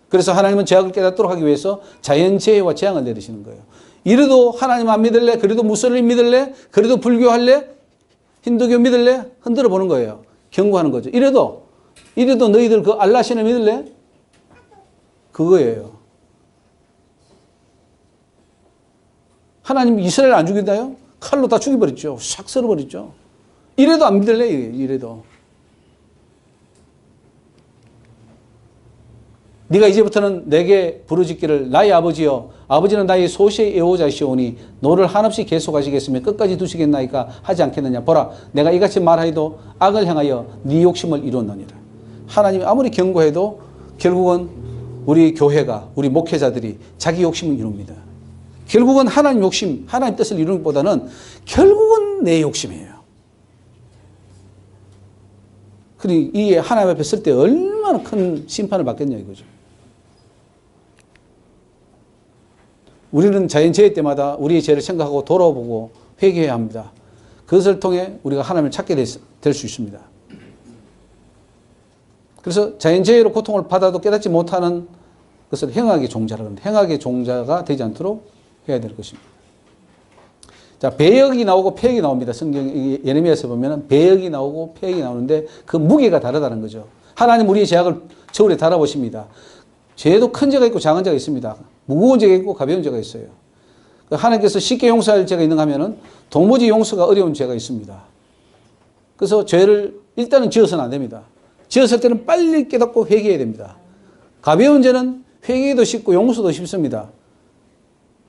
그래서 하나님은 죄악을 깨닫도록 하기 위해서 자연재해와 재앙을 내리시는 거예요. 이래도 하나님 안 믿을래? 그래도 무슬림 믿을래? 그래도 불교할래? 힌두교 믿을래? 흔들어 보는 거예요. 경고하는 거죠. 이래도 너희들 그 알라신을 믿을래? 그거예요. 하나님 이스라엘 안 죽인다요? 칼로 다 죽여버렸죠. 싹 썰어버렸죠. 이래도 안 믿을래? 이래도. 네가 이제부터는 내게 부르짖기를 나의 아버지여 아버지는 나의 소시의 애호자시오니 노를 한없이 계속하시겠으며 끝까지 두시겠나이까 하지 않겠느냐. 보라 내가 이같이 말하여도 악을 향하여 네 욕심을 이루었느니라. 하나님이 아무리 경고해도 결국은 우리 교회가 우리 목회자들이 자기 욕심을 이룹니다. 결국은 하나님 욕심, 하나님 뜻을 이루는 것보다는 결국은 내 욕심이에요. 그러니 이 하나님 앞에 설 때 얼마나 큰 심판을 받겠냐 이거죠. 우리는 자연재해 때마다 우리의 죄를 생각하고 돌아보고 회개해야 합니다. 그것을 통해 우리가 하나님을 찾게 될 수 있습니다. 그래서 자연재해로 고통을 받아도 깨닫지 못하는 것을 행악의 종자라고 합니다. 행악의 종자가 되지 않도록 해야 될 것입니다. 자, 배역이 나오고 폐역이 나옵니다. 성경 예레미야에서 보면 배역이 나오고 폐역이 나오는데 그 무게가 다르다는 거죠. 하나님 우리의 죄악을 저울에 달아보십니다. 죄도 큰 죄가 있고 작은 죄가 있습니다. 무거운 죄가 있고 가벼운 죄가 있어요. 하나님께서 쉽게 용서할 죄가 있는가 하면은 도무지 용서가 어려운 죄가 있습니다. 그래서 죄를 일단은 지어서는 안 됩니다. 지었을 때는 빨리 깨닫고 회개해야 됩니다. 가벼운 죄는 회개도 쉽고 용서도 쉽습니다.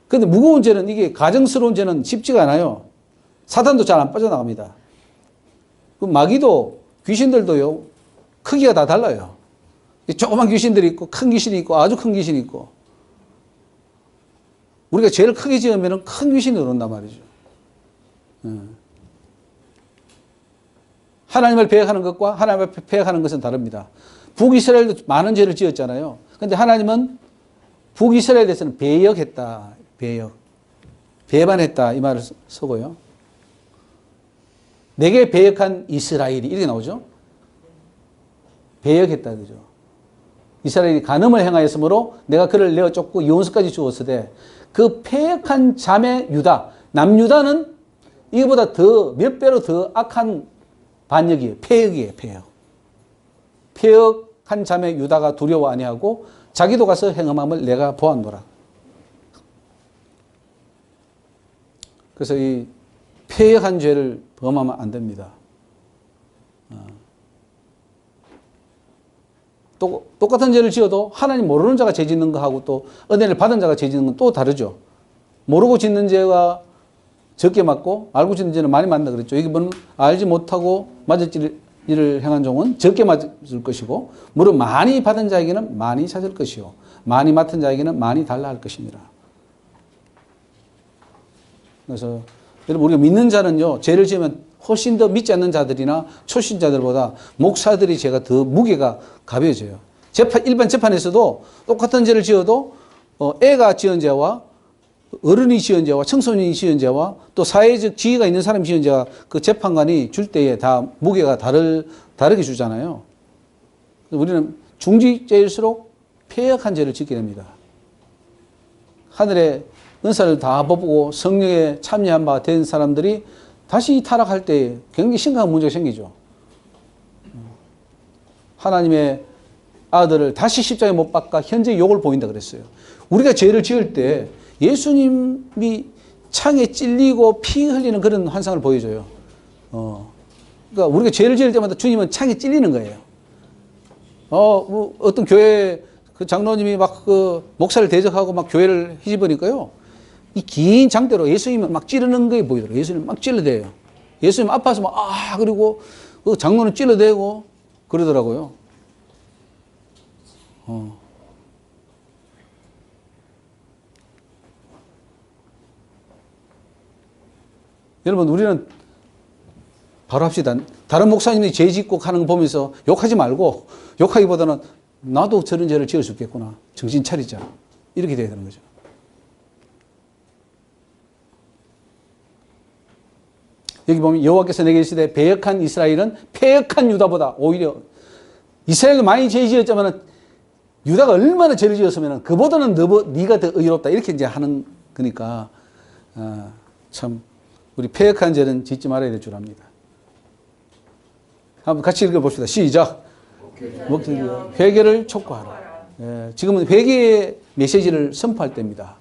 그런데 무거운 죄는, 이게 가정스러운 죄는 쉽지가 않아요. 사단도 잘 안 빠져나갑니다. 그 마귀도, 귀신들도요, 크기가 다 달라요. 조그만 귀신들이 있고 큰 귀신이 있고 아주 큰 귀신이 있고, 우리가 죄를 크게 지으면 큰 귀신이 들어온단 말이죠. 하나님을 배역하는 것과 하나님을 배역하는 것은 다릅니다. 북이스라엘도 많은 죄를 지었잖아요. 그런데 하나님은 북이스라엘에 대해서는 배역했다. 배역. 배반했다. 이 말을 쓰고요. 내게 배역한 이스라엘이, 이렇게 나오죠. 배역했다. 그죠. 이스라엘이 간음을 행하였으므로 내가 그를 내어 쫓고 이혼수까지 주었으되 그 패역한 자매 유다, 남유다는 이거보다 더 몇 배로 더 악한 반역이에요. 패역이에요. 패역. 패역한 자매 유다가 두려워 아니하고 자기도 가서 행함을 내가 보았노라. 그래서 이 패역한 죄를 범하면 안 됩니다. 똑같은 죄를 지어도 하나님 모르는 자가 죄 짓는 거하고 또 은혜를 받은 자가 죄 짓는 건 또 다르죠. 모르고 짓는 죄가 적게 맞고 알고 짓는 죄는 많이 맞는다 그랬죠. 이건 알지 못하고 맞을 일을 행한 종은 적게 맞을 것이고, 물론 많이 받은 자에게는 많이 찾을 것이요 많이 맡은 자에게는 많이 달라 할 것입니다. 그래서 여러분, 우리가 믿는 자는요, 죄를 지으면 훨씬 더 믿지 않는 자들이나 초신자들보다 목사들이 죄가 더 무게가 가벼워져요. 일반 재판에서도 똑같은 죄를 지어도 애가 지은 죄와 어른이 지은 죄와 청소년이 지은 죄와 또 사회적 지위가 있는 사람이 지은 죄와 그 재판관이 줄 때에 다 무게가 다르게 주잖아요. 우리는 중지죄일수록 패역한 죄를 짓게 됩니다. 하늘의 은사를 다 보고 성령에 참여한 바 된 사람들이 다시 타락할 때 굉장히 심각한 문제가 생기죠. 하나님의 아들을 다시 십자가에 못 박아 현재 욕을 보인다 그랬어요. 우리가 죄를 지을 때 예수님이 창에 찔리고 피 흘리는 그런 환상을 보여줘요. 그러니까 우리가 죄를 지을 때마다 주님은 창에 찔리는 거예요. 어떤 교회 그 장로님이 막 그 목사를 대적하고 막 교회를 휘집으니까요, 이 긴 장대로 예수님을 막 찌르는 게 보이더라고요. 예수님 막 찔러대요. 예수님 아파서 막, 그리고 그 장로는 찔러대고 그러더라고요. 여러분, 우리는 바로 합시다. 다른 목사님이 죄 짓고 하는 거 보면서 욕하지 말고, 욕하기보다는 나도 저런 죄를 지을 수 있겠구나. 정신 차리자. 이렇게 돼야 되는 거죠. 여기 보면 여호와께서 내게 이르시되 배역한 이스라엘은 패역한 유다보다, 오히려 이스라엘도 많이 죄 지었지만 유다가 얼마나 죄를 지었으면 그보다는 네가 더 의롭다, 이렇게 이제 하는 거니까 참 우리 패역한 죄는 짓지 말아야 될 줄 압니다. 한번 같이 읽어봅시다. 시작. 회개를 촉구하라. 지금은 회개의 메시지를 선포할 때입니다.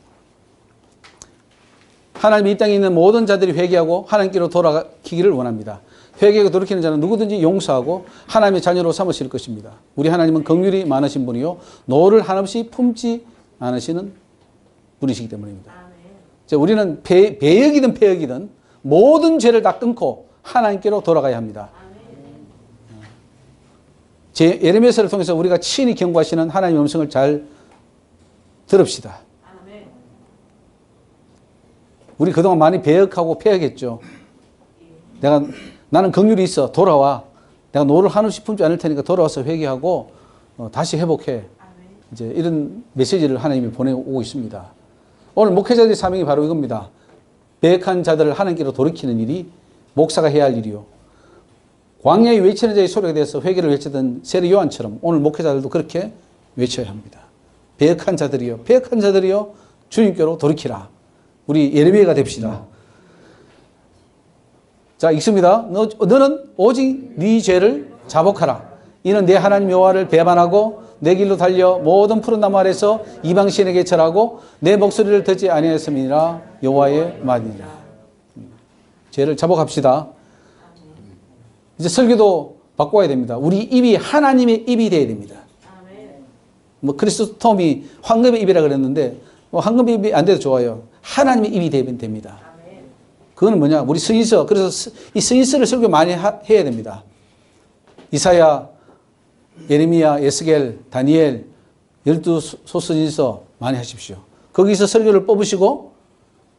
하나님이 이 땅에 있는 모든 자들이 회개하고 하나님께로 돌아가기를 원합니다. 회개하고 돌이키는 자는 누구든지 용서하고 하나님의 자녀로 삼으실 것입니다. 우리 하나님은 긍휼이 많으신 분이요 노를 한없이 품지 않으시는 분이시기 때문입니다. 우리는 배역이든 패역이든 모든 죄를 다 끊고 하나님께로 돌아가야 합니다. 예레미야서를 통해서 우리가 친히 경고하시는 하나님의 음성을 잘 들읍시다. 우리 그동안 많이 배역하고 패역했죠. 나는 긍휼이 있어. 돌아와. 내가 노를 한없이 품지 않을 테니까 돌아와서 회개하고 다시 회복해. 이제 이런 메시지를 하나님이 보내오고 있습니다. 오늘 목회자들의 사명이 바로 이겁니다. 배역한 자들을 하나님께로 돌이키는 일이 목사가 해야 할 일이요. 광야에 외치는 자의 소리에 대해서 회개를 외치던 세례 요한처럼 오늘 목회자들도 그렇게 외쳐야 합니다. 배역한 자들이요. 배역한 자들이요. 주님께로 돌이키라. 우리 예레미야가 됩시다. 자, 읽습니다. 너는 오직 네 죄를 자복하라. 이는 내 하나님 여호와를 배반하고 내 길로 달려 모든 푸른 나무 아래서 이방 신에게 절하고 내 목소리를 듣지 아니하였음이니라 여호와의 말이니라. 죄를 자복합시다. 이제 설교도 바꿔야 됩니다. 우리 입이 하나님의 입이 되어야 됩니다. 뭐 크리스토톰이 황금의 입이라 그랬는데 뭐 황금의 입이 안 돼도 좋아요. 하나님의 입이 되면 됩니다. 그거는 뭐냐? 우리 스인서, 그래서 이 스인서를 설교 많이 해야 됩니다. 이사야, 예레미야, 에스겔, 다니엘 12소서인서 많이 하십시오. 거기서 설교를 뽑으시고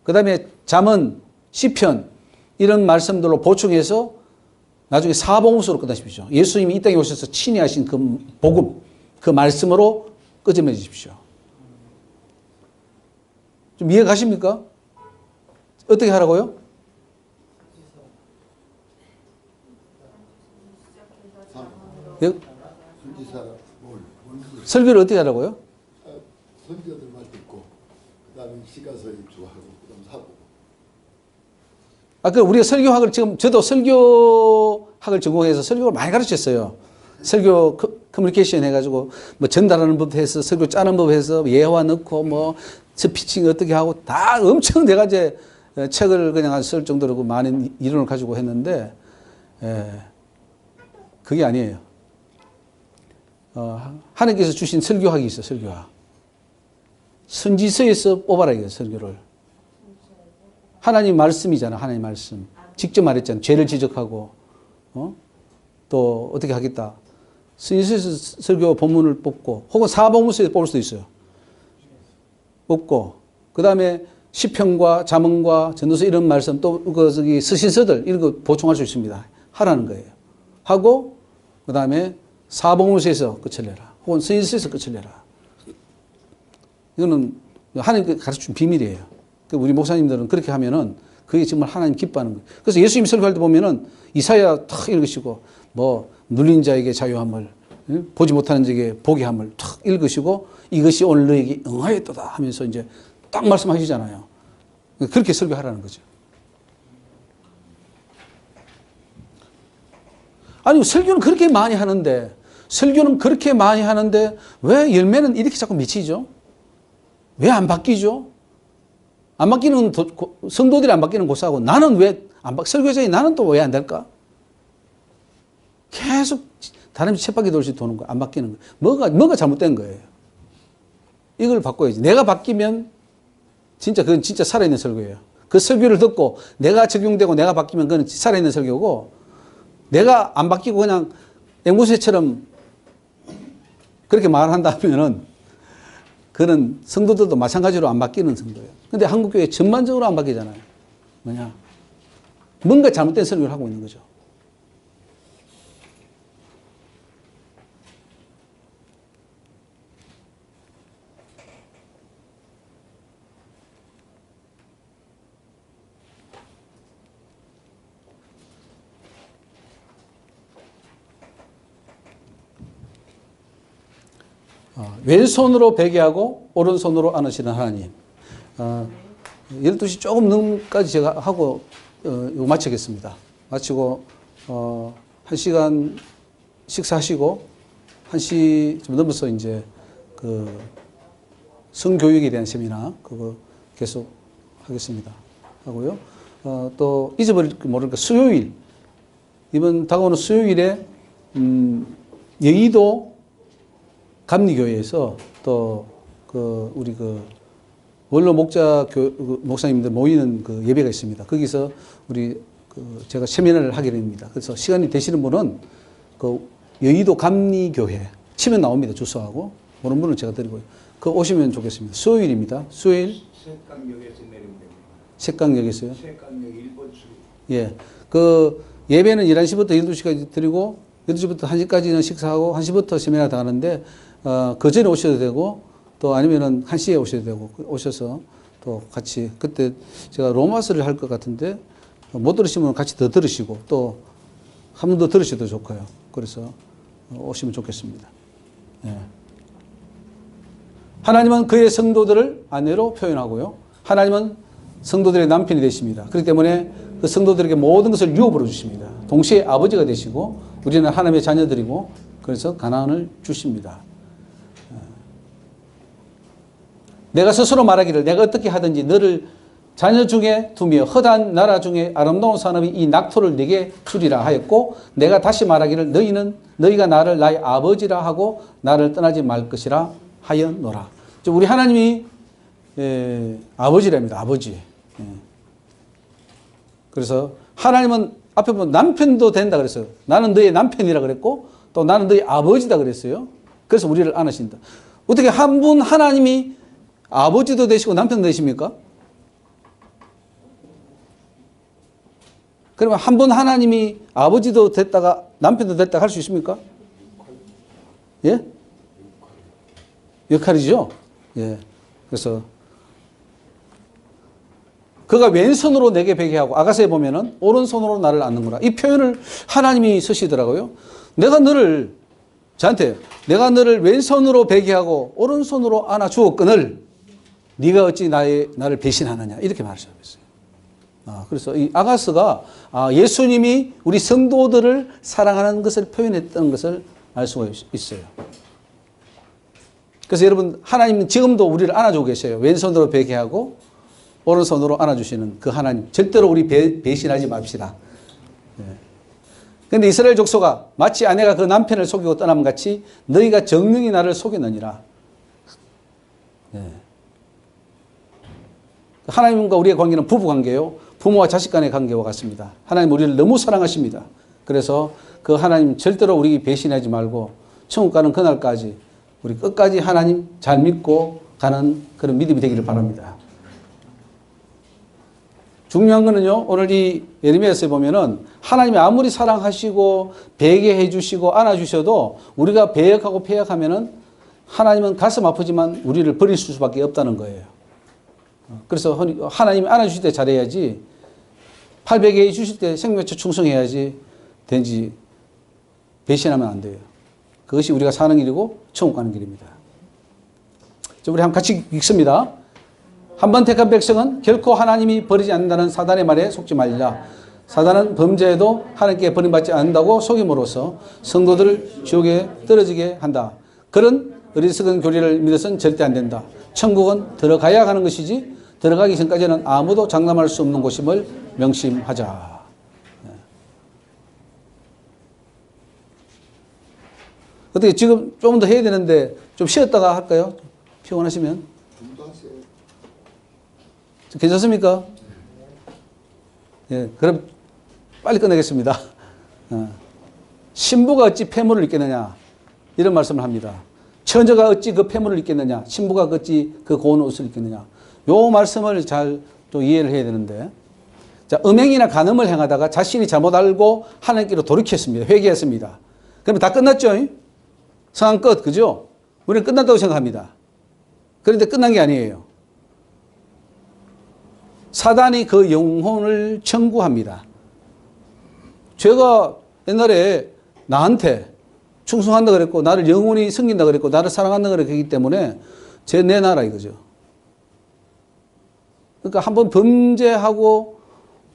그 다음에 잠언, 시편 이런 말씀들로 보충해서 나중에 사복음서로 끝나십시오. 예수님이 이 땅에 오셔서 친히 하신 그 복음, 그 말씀으로 끄집어 주십시오. 좀 이해 가십니까? 어떻게 하라고요? 설교를 어떻게 하라고요? 선교들만 듣고 그다음에 시가서 입주하고 그다음 사고. 그 우리가 설교학을 지금 저도 설교학을 전공해서 설교를 많이 가르쳤어요. 설교 커뮤니케이션 해가지고 뭐 전달하는 법 해서 설교 짜는 법 해서 예화 넣고 뭐 스피칭 어떻게 하고 다 엄청 내가 이제 책을 그냥 쓸 정도로 그 많은 이론을 가지고 했는데 그게 아니에요. 하나님께서 주신 설교학이 있어요. 설교학. 선지서에서 뽑아라 이거예요. 설교를. 하나님 말씀이잖아. 하나님 말씀. 직접 말했잖아. 죄를 지적하고 또 어떻게 하겠다. 선지서에서 설교 본문을 뽑고 혹은 사복음서에서 뽑을 수도 있어요. 뽑고 그 다음에 시편과 잠언과 전도서 이런 말씀 또 저기 서신서들 이런 거 보충할 수 있습니다. 하라는 거예요. 하고 그 다음에 사복음서에서 끝을 내라. 혹은 선지서에서 끝을 내라. 이거는 하나님께 가르쳐준 비밀이에요. 우리 목사님들은 그렇게 하면은 그게 정말 하나님 기뻐하는 거예요. 그래서 예수님 설교할 때 보면은 이사야 탁 읽으시고 뭐 눌린 자에게 자유함을 보지 못하는 자에게 보게 함을 탁 읽으시고 이것이 오늘 너에게 응하였도다 하면서 이제 딱 말씀하시잖아요. 그렇게 설교하라는 거죠. 아니 설교는 그렇게 많이 하는데 왜 열매는 이렇게 자꾸 미치죠? 왜 안 바뀌죠? 안 바뀌는 성도들이 안 바뀌는 고사하고 나는 왜 안 바뀌? 설교자인 나는 또 왜 안 될까? 계속 다람쥐 쳇바퀴 돌듯이 도는 거야. 안 바뀌는 거야. 뭐가 잘못된 거예요? 이걸 바꿔야지. 내가 바뀌면 그건 진짜 살아있는 설교예요. 그 설교를 듣고 내가 적용되고 내가 바뀌면 그건 살아있는 설교고 내가 안 바뀌고 그냥 앵무새처럼 그렇게 말한다면은 그는 성도들도 마찬가지로 안 바뀌는 성도예요. 근데 한국교회 전반적으로 안 바뀌잖아요. 뭐냐? 뭔가 잘못된 설교를 하고 있는 거죠. 왼손으로 베개하고 오른손으로 안으시는 하나님. 12시 조금 넘까지 제가 하고 이거 마치겠습니다. 마치고 1시간 식사하시고 1시 좀 넘어서 이제 그 성교육에 대한 세미나 그거 계속 하겠습니다. 하고요. 또 잊어버릴지 모르니까 수요일 이번 다가오는 수요일에 여의도 감리교회에서 또 우리 원로 목사님들 모이는 그 예배가 있습니다. 거기서 우리 제가 세미나를 하게 됩니다. 그래서 시간이 되시는 분은 여의도 감리교회 치면 나옵니다. 주소하고 모르는 분은 제가 드리고요. 오시면 좋겠습니다. 수요일입니다. 수요일. 색강역에서 내리면 됩니다. 색강역에서요? 색강역 1번 수. 예. 예배는 11시부터 12시까지 드리고 12시부터 1시까지는 식사하고 1시부터 세미나 다 하는데 그 전에 오셔도 되고 또 아니면은 1시에 오셔도 되고 오셔서 또 같이 그때 제가 로마서를 할 것 같은데 못 들으시면 같이 더 들으시고 또 한 번 더 들으셔도 좋고요. 그래서 오시면 좋겠습니다. 예. 하나님은 그의 성도들을 아내로 표현하고요. 하나님은 성도들의 남편이 되십니다. 그렇기 때문에 그 성도들에게 모든 것을 유업으로 주십니다. 동시에 아버지가 되시고 우리는 하나님의 자녀들이고 그래서 가나안을 주십니다. 내가 스스로 말하기를 내가 어떻게 하든지 너를 자녀 중에 두며 허다한 나라 중에 아름다운 산업이 이 낙토를 내게 주리라 하였고 내가 다시 말하기를 너희가 나를 나의 아버지라 하고 나를 떠나지 말 것이라 하였노라. 우리 하나님이 아버지랍니다. 아버지. 그래서 하나님은 앞에 보면 남편도 된다 그랬어요. 나는 너의 남편이라 그랬고 또 나는 너의 아버지다 그랬어요. 그래서 우리를 안으신다. 어떻게 한 분 하나님이 아버지도 되시고 남편도 되십니까? 그러면 한 분 하나님이 아버지도 됐다가 남편도 됐다가 할 수 있습니까? 예? 역할이죠. 예. 그래서 그가 왼손으로 내게 베게 하고 아가서에 보면은 오른손으로 나를 안는구나. 이 표현을 하나님이 쓰시더라고요. 내가 너를 왼손으로 베게 하고 오른손으로 안아 주었거늘 네가 어찌 나를 배신하느냐 이렇게 말씀하셨어요. 그래서 이 아가서가 예수님이 우리 성도들을 사랑하는 것을 표현했던 것을 알 수가 있어요. 그래서 여러분 하나님은 지금도 우리를 안아주고 계셔요. 왼손으로 베게 하고 오른손으로 안아주시는 그 하나님. 절대로 우리 배신하지 맙시다. 그런데 이스라엘 족속아 마치 아내가 그 남편을 속이고 떠남 같이 너희가 정령이 나를 속였느니라. 하나님과 우리의 관계는 부부관계요. 부모와 자식 간의 관계와 같습니다. 하나님 우리를 너무 사랑하십니다. 그래서 그 하나님 절대로 우리 배신하지 말고 천국 가는 그날까지 우리 끝까지 하나님 잘 믿고 가는 그런 믿음이 되기를 바랍니다. 중요한 거는요. 오늘 이 예레미야서에 보면은 하나님이 아무리 사랑하시고 배게 해주시고 안아주셔도 우리가 배역하고 폐역하면은 하나님은 가슴 아프지만 우리를 버릴 수밖에 없다는 거예요. 그래서 하나님이 안아주실 때 잘해야지 800에 주실 때 생명체 충성해야지 된지 배신하면 안 돼요. 그것이 우리가 사는 길이고 천국 가는 길입니다. 우리 한번 같이 읽습니다. 한번 택한 백성은 결코 하나님이 버리지 않는다는 사단의 말에 속지 말리라. 사단은 범죄에도 하나님께 버림받지 않는다고 속임으로써 성도들을 지옥에 떨어지게 한다. 그런 어리석은 교리를 믿어서는 절대 안 된다. 천국은 들어가야 가는 것이지 들어가기 전까지는 아무도 장담할 수 없는 곳임을 명심하자. 어떻게 지금 조금 더 해야 되는데 좀 쉬었다가 할까요? 피곤하시면. 괜찮습니까? 예, 그럼 빨리 끝내겠습니다. 신부가 어찌 폐물을 입겠느냐 이런 말씀을 합니다. 처녀가 어찌 그 폐물을 입겠느냐 신부가 어찌 그 고운 옷을 입겠느냐 요 말씀을 잘 또 이해를 해야 되는데 자, 음행이나 간음을 행하다가 자신이 잘못 알고 하나님께로 돌이켰습니다. 회개했습니다. 그러면 다 끝났죠? 상황 끝, 그죠? 우리는 끝났다고 생각합니다. 그런데 끝난 게 아니에요. 사단이 그 영혼을 청구합니다. 죄가 옛날에 나한테 충성한다 그랬고 나를 영원히 섬긴다 그랬고 나를 사랑한다 그랬기 때문에 죄 내놔라 이거죠. 그러니까 한번 범죄하고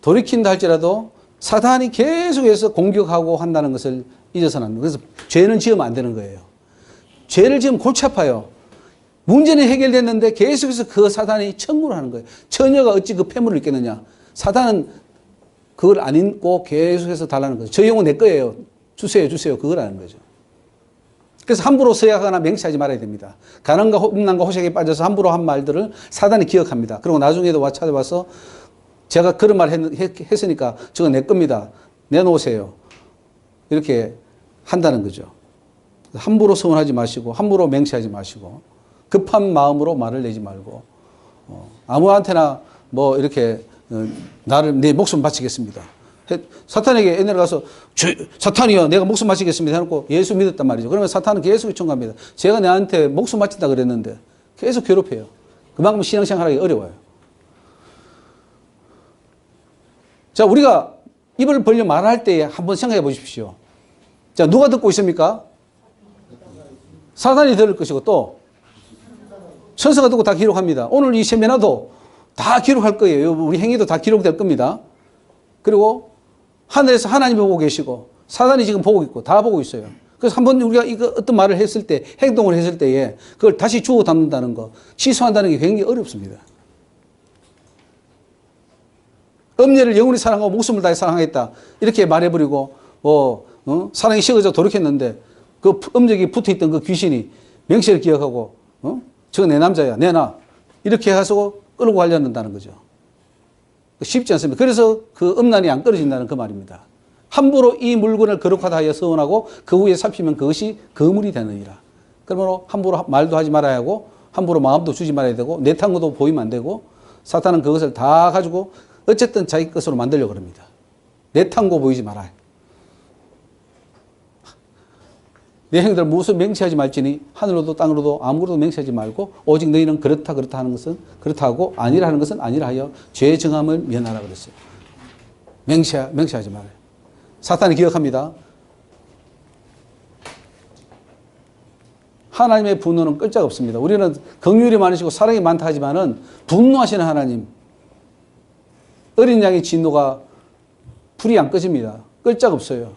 돌이킨다 할지라도 사단이 계속해서 공격하고 한다는 것을 잊어서는 안 돼요. 그래서 죄는 지으면 안 되는 거예요. 죄를 지으면 골치 아파요. 문제는 해결됐는데 계속해서 그 사단이 청구를 하는 거예요. 처녀가 어찌 그 폐물을 입겠느냐. 사단은 그걸 안 입고 계속해서 달라는 거죠. 저 영혼 내 거예요. 주세요, 주세요. 그걸 하는 거죠. 그래서 함부로 서약하거나 맹세하지 말아야 됩니다. 가난과 음란과 호색에 빠져서 함부로 한 말들을 사단이 기억합니다. 그리고 나중에도 찾아와서 제가 그런 말 했으니까 저거 내 겁니다. 내놓으세요. 이렇게 한다는 거죠. 함부로 서운하지 마시고 함부로 맹세하지 마시고 급한 마음으로 말을 내지 말고 아무한테나 뭐 이렇게 나를 내 목숨 바치겠습니다. 사탄에게 옛날에 가서 사탄이요 내가 목숨 바치겠습니다 해놓고 예수 믿었단 말이죠. 그러면 사탄은 계속 요청합니다. 제가 내한테 목숨 바친다 그랬는데 계속 괴롭혀요. 그만큼 신앙생활하기 어려워요. 자, 우리가 입을 벌려 말할 때 한번 생각해 보십시오. 자, 누가 듣고 있습니까? 사탄이 들을 것이고 또 천사가 듣고 다 기록합니다. 오늘 이 세미나도 다 기록할 거예요. 우리 행위도 다 기록될 겁니다. 그리고 하늘에서 하나님이 보고 계시고 사단이 지금 보고 있고 다 보고 있어요. 그래서 한번 우리가 이거 어떤 말을 했을 때, 행동을 했을 때에 그걸 다시 주워 담는다는 거, 취소한다는 게 굉장히 어렵습니다. 엄녀를 영원히 사랑하고 목숨을 다해 사랑하겠다. 이렇게 말해버리고, 사랑이 식어져 도륙했는데, 그 엄력이 붙어있던 그 귀신이 명시를 기억하고, 저거 내 남자야, 내놔. 이렇게 해서 끌고 가려는다는 거죠. 쉽지 않습니다. 그래서 그 음란이 안 끊어진다는 그 말입니다. 함부로 이 물건을 거룩하다 하여 서원하고 그 후에 살피면 그것이 거물이 되느니라. 그러므로 함부로 말도 하지 말아야 하고, 함부로 마음도 주지 말아야 되고, 내탄 것도 보이면 안 되고, 사탄은 그것을 다 가지고 어쨌든 자기 것으로 만들려고 합니다. 내탄 거 보이지 말아요. 내 행들 무엇을 맹세하지 말지니 하늘로도 땅으로도 아무것도 맹세하지 말고 오직 너희는 그렇다 하는 것은 그렇다 하고 아니라 하는 것은 아니라 하여 죄 정함을 면하라 그랬어요. 맹세하지 말아요. 사탄이 기억합니다. 하나님의 분노는 끌자가 없습니다. 우리는 긍휼이 많으시고 사랑이 많다 하지만은 분노하시는 하나님, 어린 양의 진노가 불이 안 꺼집니다. 끌자가 없어요.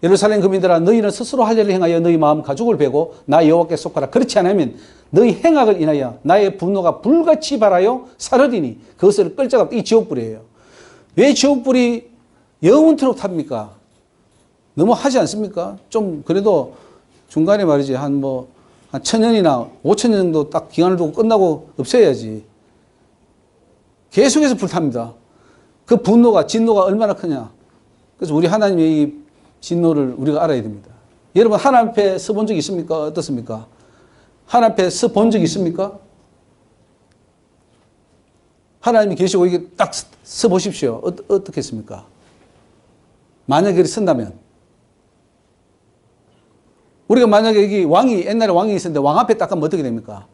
예루살렘 거민들아 너희는 스스로 할 일을 행하여 너희 마음 가죽을 베고 나 여호와께 속하라. 그렇지 않으면 너희 행악을 인하여 나의 분노가 불같이 발하여 사르리니 그것을 끌자가 없다. 이 지옥불이에요. 왜 지옥불이 영원토록 탑니까? 너무 하지 않습니까? 좀 그래도 중간에 말이지 한 1000년이나 5000년 정도 딱 기간을 두고 끝나고 없애야지. 계속해서 불탑니다. 그 분노가 진노가 얼마나 크냐. 그래서 우리 하나님의 이 진노를 우리가 알아야 됩니다. 여러분 하나님 앞에 서본 적 있습니까? 어떻습니까? 하나님 앞에 서본 적 있습니까? 하나님이 계시고 이게 딱 서보십시오. 어떻겠습니까? 만약에 선다면 우리가 만약에 여기 옛날에 왕이 있었는데 왕 앞에 딱 가면 어떻게 됩니까?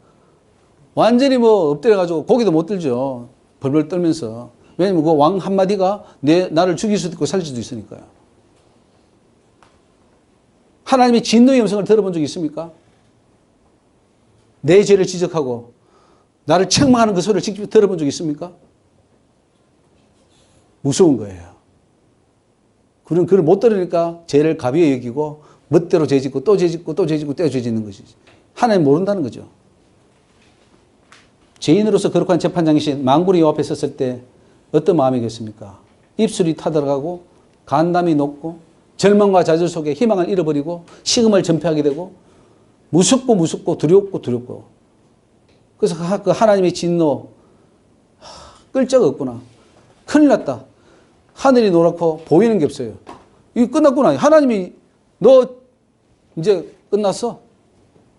완전히 엎드려가지고 고기도 못 들죠. 벌벌 떨면서. 왜냐면 그 왕 한마디가 나를 죽일 수도 있고 살릴 수도 있으니까요. 하나님의 진노의 음성을 들어본 적이 있습니까? 내 죄를 지적하고 나를 책망하는 그 소리를 직접 들어본 적이 있습니까? 무서운 거예요. 그걸 못 들으니까 죄를 가벼이 여기고 멋대로 죄 짓고 또 죄 짓고 또 죄 짓고 또 죄 짓는 것이지. 하나님 모른다는 거죠. 죄인으로서 거룩한 재판장이신 만군의 여호와 앞에 섰을 때 어떤 마음이겠습니까? 입술이 타들어가고 간담이 높고 절망과 좌절 속에 희망을 잃어버리고 식음을 전폐하게 되고 무섭고 두렵고 그래서 그 하나님의 진노 끌 자가 없구나. 큰일 났다. 하늘이 노랗고 보이는 게 없어요. 이거 끝났구나. 하나님이 너 이제 끝났어.